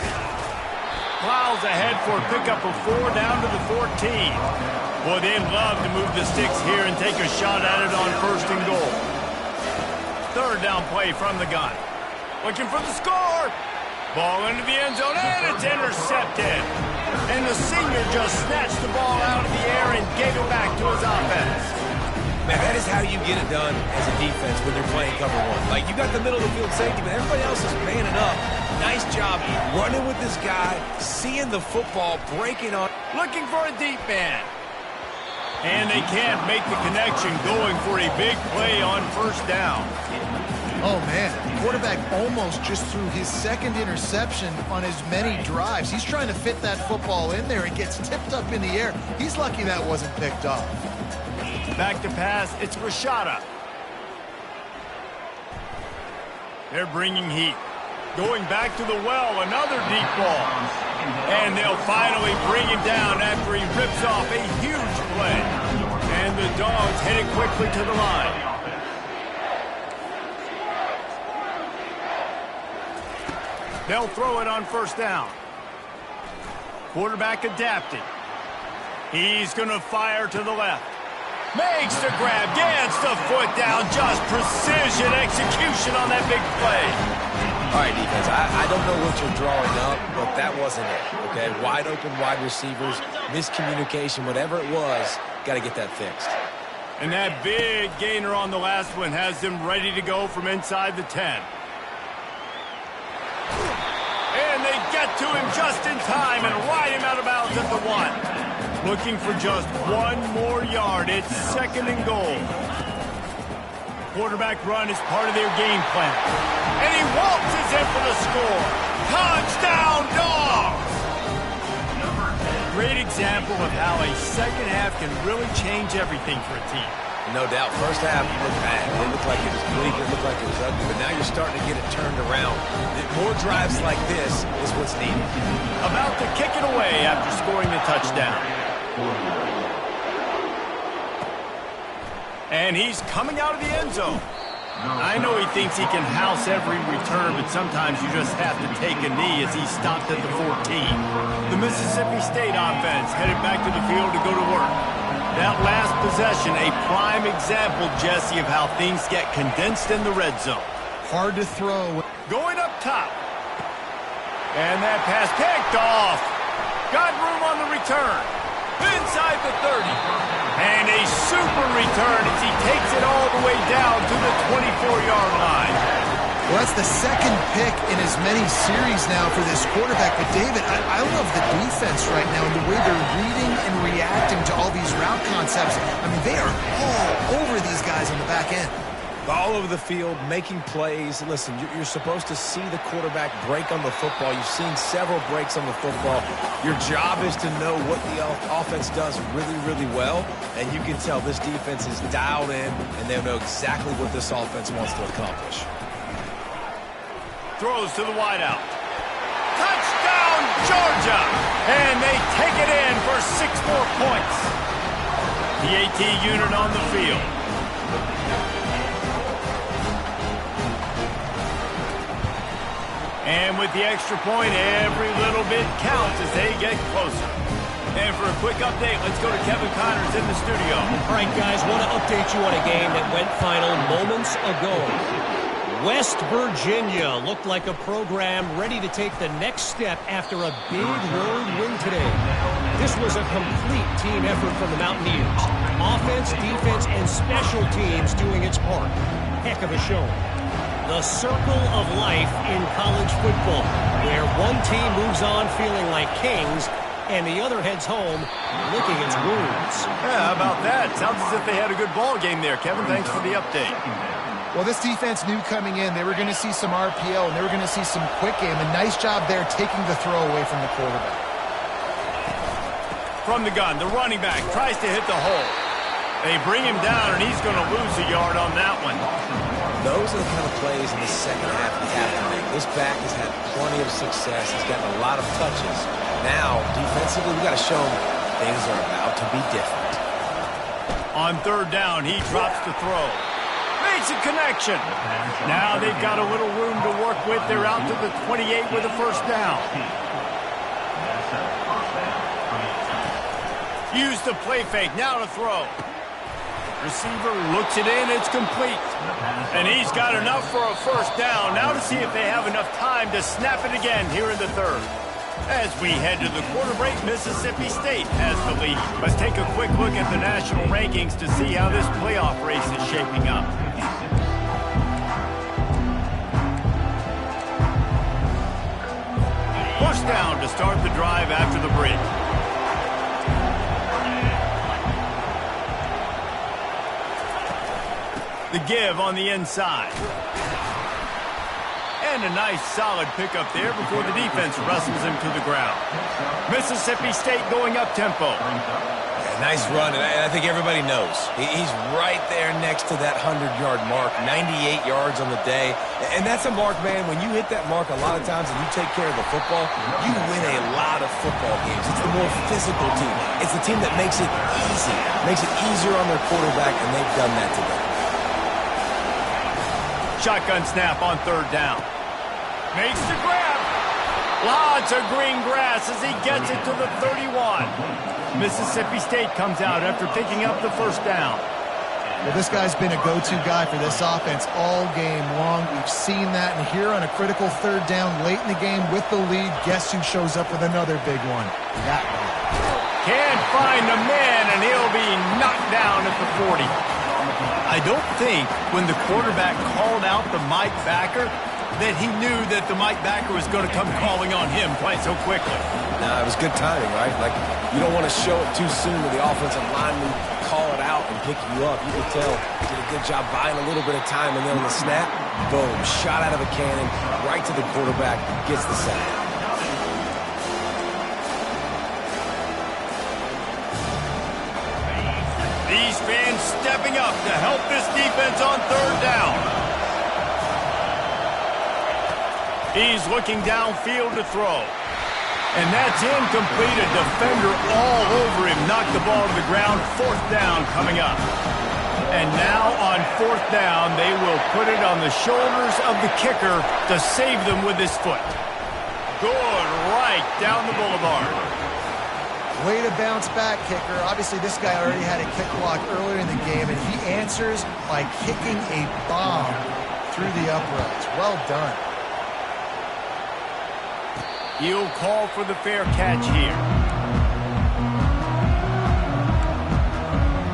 Plows ahead for a pickup of 4 down to the 14. Boy, they'd love to move the sticks here and take a shot at it on 1st and goal. 3rd down play from the gun. Looking for the score. Ball into the end zone, and it's intercepted. And the senior just snatched the ball out of the air and gave it back to his offense. Man, that is how you get it done as a defense when you're playing cover 1. Like, you got the middle of the field safety, but everybody else is manning up. Nice job running with this guy, seeing the football, breaking on. Looking for a deep man. And they can't make the connection, going for a big play on 1st down. Oh, man, the quarterback almost just threw his 2nd interception on as many drives. He's trying to fit that football in there. It gets tipped up in the air. He's lucky that wasn't picked off. Back to pass, it's Rashada. They're bringing heat. Going back to the well, another deep ball. And they'll finally bring him down after he rips off a huge play. And the Dogs headed quickly to the line. They'll throw it on 1st down. Quarterback adapting. He's going to fire to the left. Makes the grab, gets the foot down, just precision execution on that big play. All right, defense, I don't know what you're drawing up, but that wasn't it, okay? Wide open wide receivers, miscommunication, whatever it was, got to get that fixed. And that big gainer on the last one has them ready to go from inside the 10. And they get to him just in time and ride him out of bounds at the 1. Looking for just one more yard. It's 2nd and goal. Quarterback run is part of their game plan. And he waltzes in for the score. Touchdown, Dogs! Great example of how a second half can really change everything for a team. No doubt. First half looked bad. It looked like it was bleak. It looked like it was ugly. But now you're starting to get it turned around. More drives like this is what's needed. About to kick it away after scoring the touchdown. And he's coming out of the end zone. I know he thinks he can house every return, but sometimes you just have to take a knee as he stopped at the 14. The Mississippi State offense headed back to the field to go to work. That last possession, a prime example, Jesse, of how things get condensed in the red zone. Hard to throw. Going up top. And that pass picked off. Got room on the return. Inside the 30. And a super return as he takes it all the way down to the 24-yard line. Well, that's the second pick in as many series now for this quarterback. But, David, I love the defense right now and the way they're reading and reacting to all these route concepts. I mean, they are all over these guys on the back end. All over the field, making plays. Listen, you're supposed to see the quarterback break on the football. You've seen several breaks on the football. Your job is to know what the offense does really, really well. And you can tell this defense is dialed in, and they know exactly what this offense wants to accomplish. Throws to the wideout. Touchdown, Georgia! And they take it in for 6 more points. The AT unit on the field. And with the extra point, every little bit counts as they get closer. And for a quick update, let's go to Kevin Connors in the studio. All right, guys, want to update you on a game that went final moments ago. West Virginia looked like a program ready to take the next step after a big road win today. This was a complete team effort from the Mountaineers. Offense, defense, and special teams doing its part. Heck of a show. The circle of life in college football, where one team moves on feeling like kings and the other heads home licking its wounds. Yeah, how about that? Sounds as if they had a good ball game there. Kevin, thanks for the update. Well, this defense knew coming in they were going to see some RPO and they were going to see some quick game. A nice job there taking the throw away from the quarterback. From the gun, the running back tries to hit the hole. They bring him down, and he's going to lose a yard on that one. Those are the kind of plays in the second half you have to make. This back has had plenty of success. He's gotten a lot of touches. Now, defensively, we've got to show him things are about to be different. On 3rd down, he drops the throw. Makes a connection. Now they've got a little room to work with. They're out to the 28 with a 1st down. Use the play fake. Now to throw. Receiver looks it in. It's complete. And he's got enough for a 1st down. Now to see if they have enough time to snap it again here in the 3rd. As we head to the quarter break, Mississippi State has the lead. Let's take a quick look at the national rankings to see how this playoff race is shaping up. Push down to start the drive after the break. The give on the inside. And a nice solid pickup there before the defense wrestles him to the ground. Mississippi State going up tempo. Nice run, and I think everybody knows. He's right there next to that 100-yard mark, 98 yards on the day. And that's a mark, man, when you hit that mark a lot of times and you take care of the football, you win a lot of football games. It's the more physical team. It's the team that makes it easy, makes it easier on their quarterback, and they've done that today. Shotgun snap on 3rd down. Makes the grab. Lots of green grass as he gets it to the 31. Mississippi State comes out after picking up the first down. Well, this guy's been a go-to guy for this offense all game long. We've seen that, and here on a critical third down late in the game with the lead, guess who shows up with another big one? That one. Can't find a man, and he'll be knocked down at the 40. I don't think when the quarterback called out the Mike backer that he knew that the Mike backer was going to come calling on him quite so quickly. Nah, it was good timing, right? Like, you don't want to show it too soon to the offensive lineman, call it out and pick you up. You could tell he did a good job buying a little bit of time, and then on the snap, boom, shot out of a cannon, right to the quarterback, gets the sack. These fans stepping up to help this defense on third down. He's looking downfield to throw. And that's incomplete. A defender all over him. Knocked the ball to the ground. Fourth down coming up. And now on fourth down, they will put it on the shoulders of the kicker to save them with his foot. Good right down the boulevard. Way to bounce back, kicker. Obviously, this guy already had a kick block earlier in the game, and he answers by kicking a bomb through the uprights. Well done. He'll call for the fair catch here.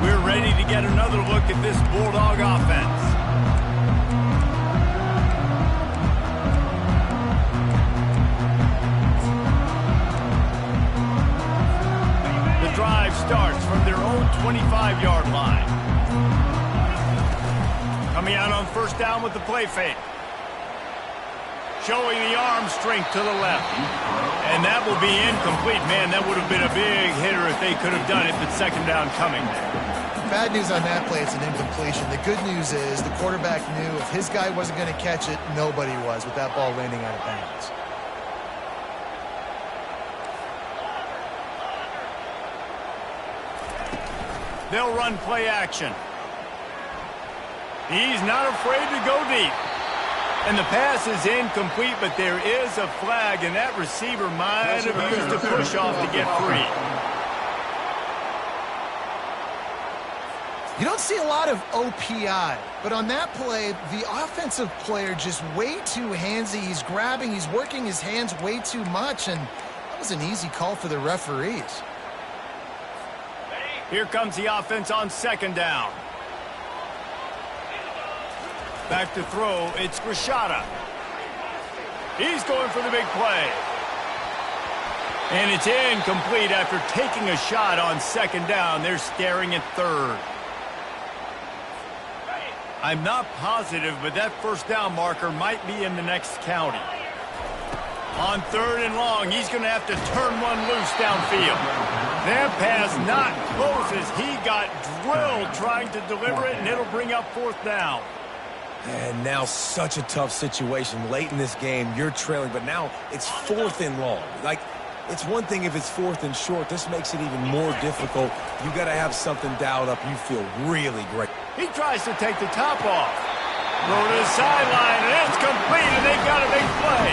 We're ready to get another look at this Bulldog offense. The drive starts from their own 25-yard line. Coming out on first down with the play fake. Showing the arm strength to the left. And that will be incomplete. Man, that would have been a big hitter if they could have done it, but second down coming. Bad news on that play, it's an incompletion. The good news is the quarterback knew if his guy wasn't going to catch it, nobody was with that ball landing out of bounds. They'll run play action. He's not afraid to go deep. And the pass is incomplete, but there is a flag, and that receiver might have used a push-off to get free. You don't see a lot of OPI, but on that play, the offensive player just way too handsy. He's grabbing, he's working his hands way too much, and that was an easy call for the referees. Here comes the offense on second down. Back to throw, it's Grishada. He's going for the big play. And it's incomplete after taking a shot on second down. They're staring at third. I'm not positive, but that first down marker might be in the next county. On third and long, he's going to have to turn one loose downfield. That pass not close as he got drilled trying to deliver it, and it'll bring up fourth down. And now such a tough situation. Late in this game, you're trailing, but now it's fourth and long. Like, it's one thing if it's fourth and short. This makes it even more difficult. You got to have something dialed up. You feel really great. He tries to take the top off. Throw to the sideline, and it's complete, and they've got a big play.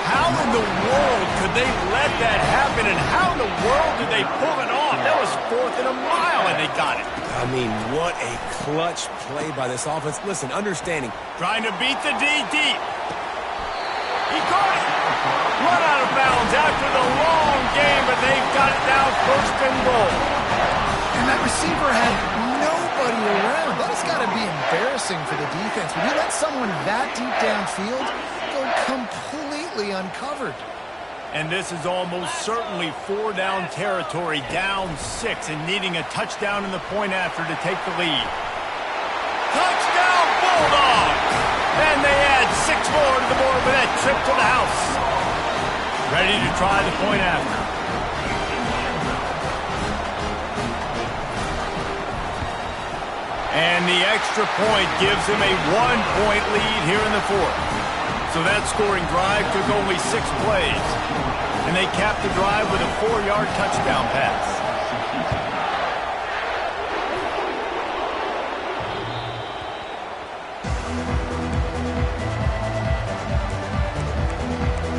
How in the world could they let that happen, and how in the world did they pull it off? That was fourth and a mile, and they got it. I mean, what a clutch play by this offense. Listen, understanding. Trying to beat the D deep. He caught it. Run out of bounds after the long game, but they've got it down first and goal. And that receiver had nobody around. That has got to be embarrassing for the defense. When you let someone that deep downfield go completely uncovered. And this is almost certainly four-down territory, down 6, and needing a touchdown in the point after to take the lead. Touchdown, Bulldogs! And they add 6 more to the board with that trip to the house. Ready to try the point after. And the extra point gives him a 1-point lead here in the fourth. So that scoring drive took only 6 plays. And they capped the drive with a 4-yard touchdown pass.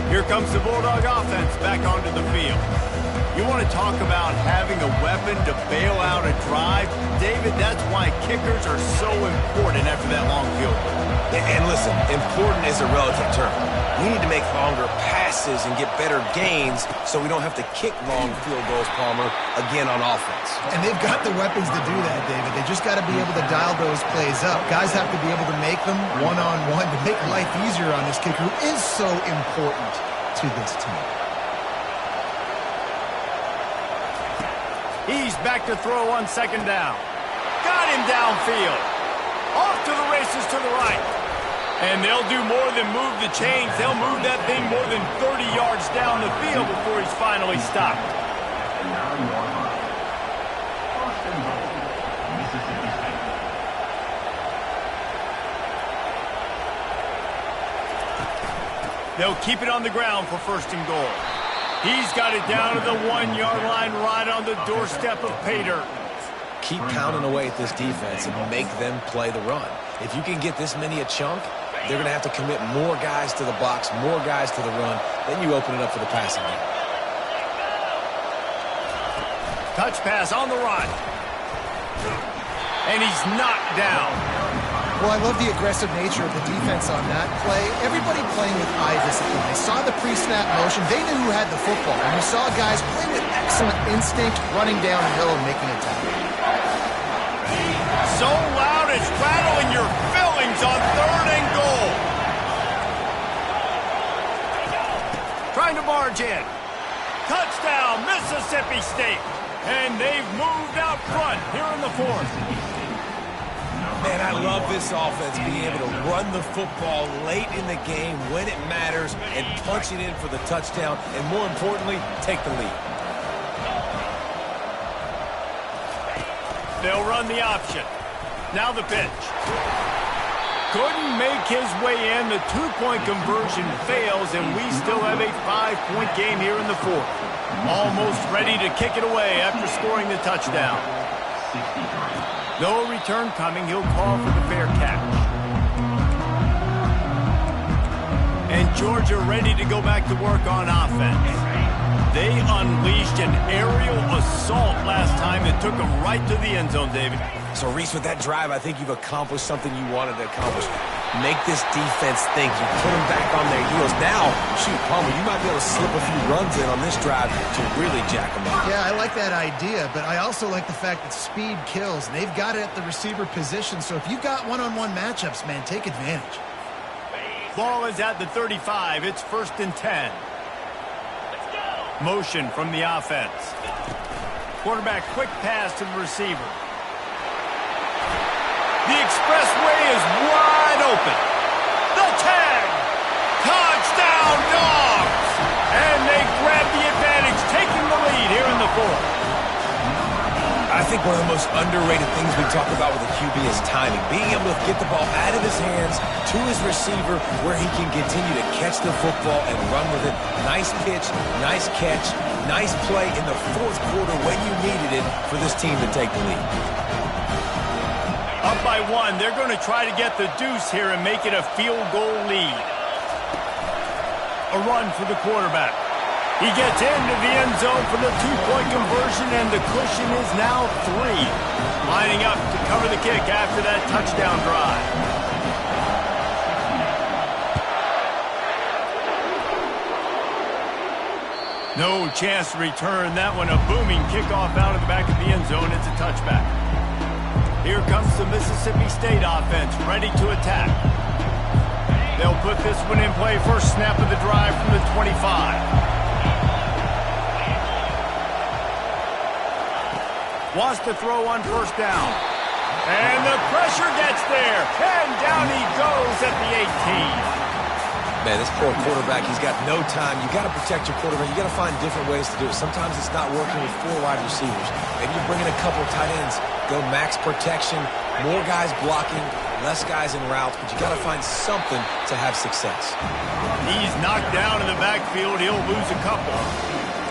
Here comes the Bulldog offense back onto the field. You want to talk about having a weapon to bail out a drive? David, that's why kickers are so important after that long field goal. And listen, important is a relative term. We need to make longer passes and get better gains so we don't have to kick long field goals, Palmer, again on offense. And they've got the weapons to do that, David. They just got to be able to dial those plays up. Guys have to be able to make them one-on-one to make life easier on this kicker who is so important to this team. He's back to throw on second down. Got him downfield. Off to the races to the right. And they'll do more than move the chains. They'll move that thing more than 30 yards down the field before he's finally stopped. They'll keep it on the ground for first and goal. He's got it down to the 1-yard line right on the doorstep of pay dirt. Keep pounding away at this defense and make them play the run. If you can get this many a chunk, they're going to have to commit more guys to the box, more guys to the run. Then you open it up for the passing game. Touch pass on the run. And he's knocked down. Well, I love the aggressive nature of the defense on that play. Everybody playing with eye discipline. They saw the pre-snap motion. They knew who had the football. And you saw guys play with excellent instinct, running downhill and making a tackle. So loud it's rattling your fillings on third and goal. Trying to barge in. Touchdown, Mississippi State. And they've moved out front here in the fourth. Man, I love this offense being able to run the football late in the game when it matters and punch it in for the touchdown and, more importantly, take the lead. They'll run the option. Now the pitch. Couldn't make his way in. The two-point conversion fails, and we still have a 5-point game here in the fourth. Almost ready to kick it away after scoring the touchdown. No return coming. He'll call for the fair catch. And Georgia ready to go back to work on offense. They unleashed an aerial assault last time that took them right to the end zone, David. So, Reese, with that drive, I think you've accomplished something you wanted to accomplish. Make this defense think. You put them back on their heels. Now, shoot, Palmer, you might be able to slip a few runs in on this drive to really jack them up. Yeah, I like that idea, but I also like the fact that speed kills. They've got it at the receiver position, so if you got one-on-one matchups, man, take advantage. Ball is at the 35. It's 1st and 10. Motion from the offense. Quarterback quick pass to the receiver. The expressway is wide open. The tag. Touchdown, Dogs. And they grab the advantage, taking the lead here in the fourth. I think one of the most underrated things we talk about with a QB is timing. Being able to get the ball out of his hands to his receiver where he can continue to catch the football and run with it. Nice pitch, nice catch, nice play in the fourth quarter when you needed it for this team to take the lead. Up by 1, they're going to try to get the deuce here and make it a field goal lead. A run for the quarterback. He gets into the end zone for the two-point conversion, and the cushion is now 3. Lining up to cover the kick after that touchdown drive. No chance to return that one. A booming kickoff out of the back of the end zone. It's a touchback. Here comes the Mississippi State offense, ready to attack. They'll put this one in play. First snap of the drive from the 25. Wants to throw on first down. And the pressure gets there. And down he goes at the 18. Man, this poor quarterback, he's got no time. You got to protect your quarterback. You got to find different ways to do it. Sometimes it's not working with 4 wide receivers. Maybe you bring in a couple of tight ends. Go max protection, more guys blocking, less guys in routes, but you got to find something to have success. He's knocked down in the backfield. He'll lose a couple.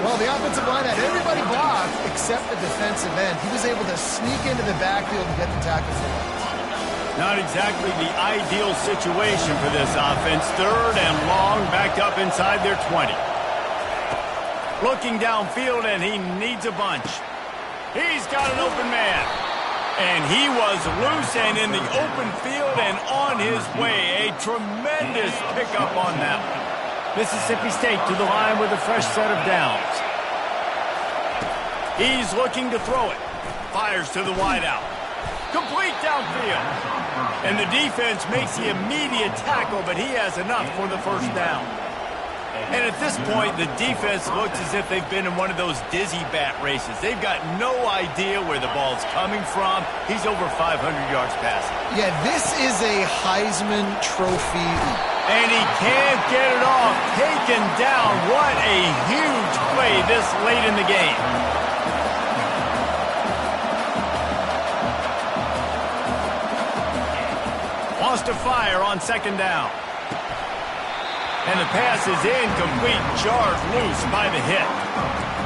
Well, the offensive line had everybody blocked except the defensive end. He was able to sneak into the backfield and get the tackle for him. Not exactly the ideal situation for this offense. 3rd and long, backed up inside their 20. Looking downfield, and he needs a bunch. He's got an open man. And he was loose and in the open field and on his way. A tremendous pickup on that one. Mississippi State to the line with a fresh set of downs. He's looking to throw it. Fires to the wideout. Complete downfield. And the defense makes the immediate tackle, but he has enough for the first down. And at this point, the defense looks as if they've been in one of those dizzy bat races. They've got no idea where the ball's coming from. He's over 500 yards passing. Yeah, this is a Heisman Trophy. And he can't get it off. Taken down. What a huge play this late in the game. Wants to fire on 2nd down. And the pass is incomplete. Jarred loose by the hit.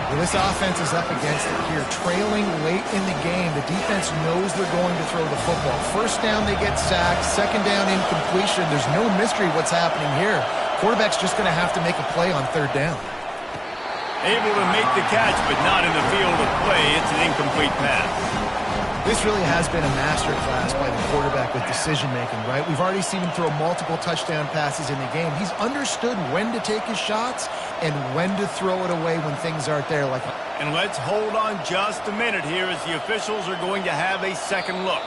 Well, this offense is up against it here. Trailing late in the game, the defense knows they're going to throw the football. 1st down, they get sacked. 2nd down, incompletion. There's no mystery what's happening here. Quarterback's just going to have to make a play on 3rd down. Able to make the catch, but not in the field of play. It's an incomplete pass. This really has been a masterclass by the quarterback with decision-making, right? We've already seen him throw multiple touchdown passes in the game. He's understood when to take his shots and when to throw it away when things aren't there. And let's hold on just a minute here as the officials are going to have a second look.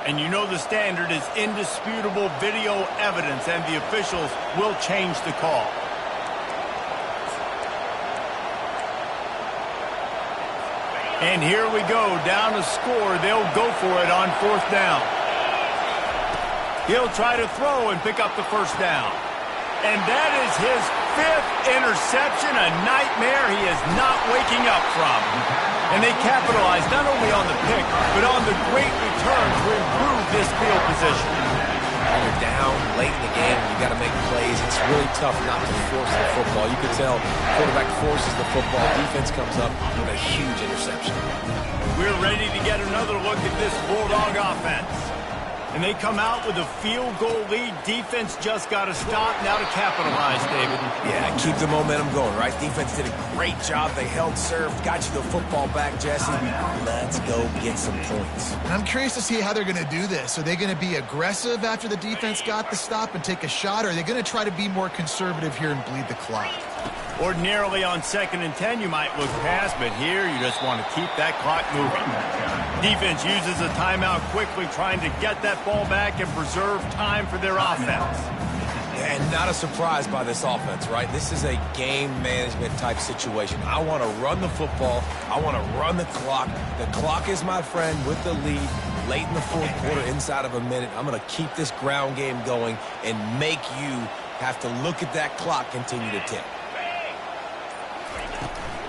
And you know the standard is indisputable video evidence, and the officials will change the call. And here we go, down a score. They'll go for it on 4th down. He'll try to throw and pick up the 1st down. And that is his 5th interception, a nightmare he is not waking up from. And they capitalize not only on the pick, but on the great return to improve this field position. When you're down late in the game and you got to make plays, it's really tough not to force the football. You can tell quarterback forces the football. Defense comes up with a huge interception. We're ready to get another look at this Bulldog offense. And they come out with a field goal lead. Defense just got to stop now to capitalize, David. Yeah, keep the momentum going, right? Defense did a great job. They held serve, got you the football back, Jesse. Let's go get some points. I'm curious to see how they're going to do this. Are they going to be aggressive after the defense got the stop and take a shot, or are they going to try to be more conservative here and bleed the clock? Ordinarily on 2nd and 10, you might look past, but here you just want to keep that clock moving. Defense uses a timeout quickly, trying to get that ball back and preserve time for their offense. And not a surprise by this offense, right? This is a game management type situation. I want to run the football. I want to run the clock. The clock is my friend with the lead. Late in the 4th quarter, inside of a minute, I'm going to keep this ground game going and make you have to look at that clock continue to tick.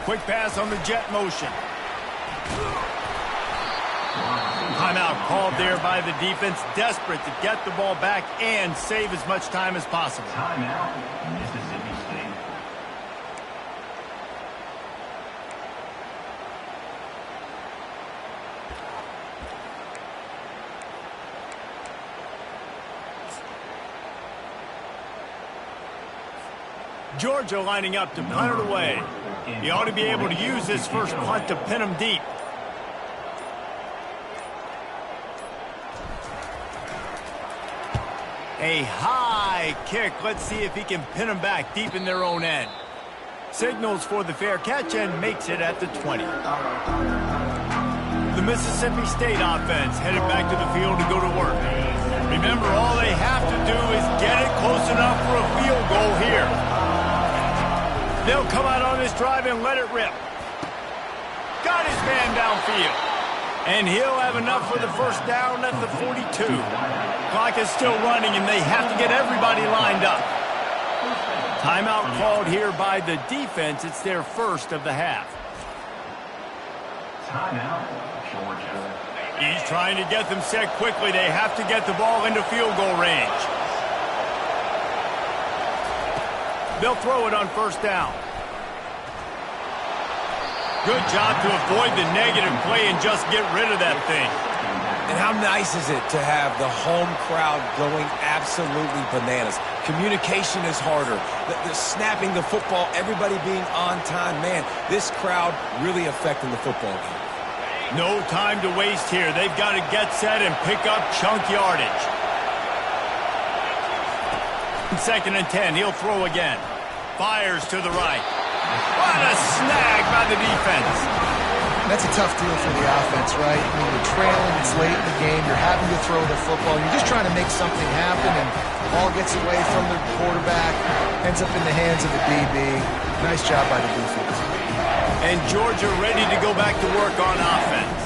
Quick pass on the jet motion. Timeout called there by the defense, desperate to get the ball back and save as much time as possible. Timeout, Mississippi State. Georgia lining up to punt it away. He ought to be able to use this first punt to pin him deep. A high kick. Let's see if he can pin him back deep in their own end. Signals for the fair catch and makes it at the 20. The Mississippi State offense headed back to the field to go to work. Remember, all they have to do is get it close enough for a field goal here. They'll come out on this drive and let it rip. Got his man downfield. And he'll have enough for the first down at the 42. Clock is still running, and they have to get everybody lined up. Timeout called here by the defense. It's their first of the half. Timeout, Georgia. He's trying to get them set quickly. They have to get the ball into field goal range. They'll throw it on first down. Good job to avoid the negative play and just get rid of that thing. nice is it to have the home crowd going absolutely bananas? Communication is harder. The snapping the football, everybody being on time. Man, this crowd really affecting the football game. No time to waste here. They've got to get set and pick up chunk yardage. 2nd and 10. He'll throw again. Fires to the right. What a snag by the defense. That's a tough deal for the offense, right? I mean, you're trailing, it's late in the game, you're having to throw the football, you're just trying to make something happen, and the ball gets away from the quarterback, ends up in the hands of the DB. Nice job by the defense. And Georgia ready to go back to work on offense.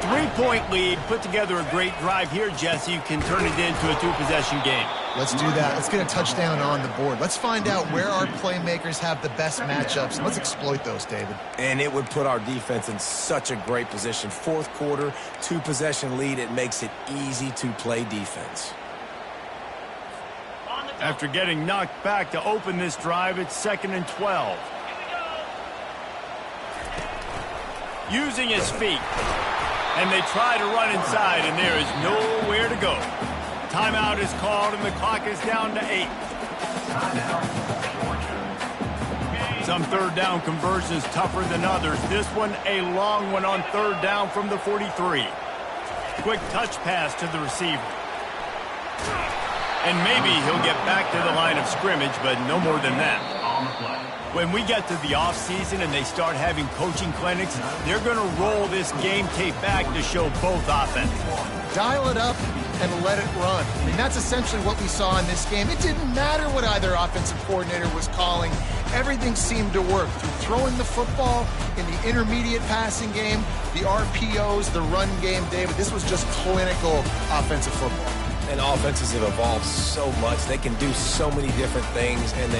3-point lead, put together a great drive here, Jesse. You can turn it into a 2-possession game. Let's do that. Let's get a touchdown on the board. Let's find out where our playmakers have the best matchups. Let's exploit those, David. And it would put our defense in such a great position. 4th quarter, 2-possession lead. It makes it easy to play defense. After getting knocked back to open this drive, it's 2nd and 12. Using his feet. And they try to run inside, and there is nowhere to go. Timeout is called, and the clock is down to 8. Some 3rd down conversions tougher than others. This one, a long one on 3rd down from the 43. Quick touch pass to the receiver. And maybe he'll get back to the line of scrimmage, but no more than that. When we get to the offseason and they start having coaching clinics, they're going to roll this game tape back to show both offenses. Dial it up and let it run. I mean, that's essentially what we saw in this game. It didn't matter what either offensive coordinator was calling. Everything seemed to work through throwing the football in the intermediate passing game, the RPOs, the run game. David, this was just clinical offensive football. And offenses have evolved so much. They can do so many different things, and they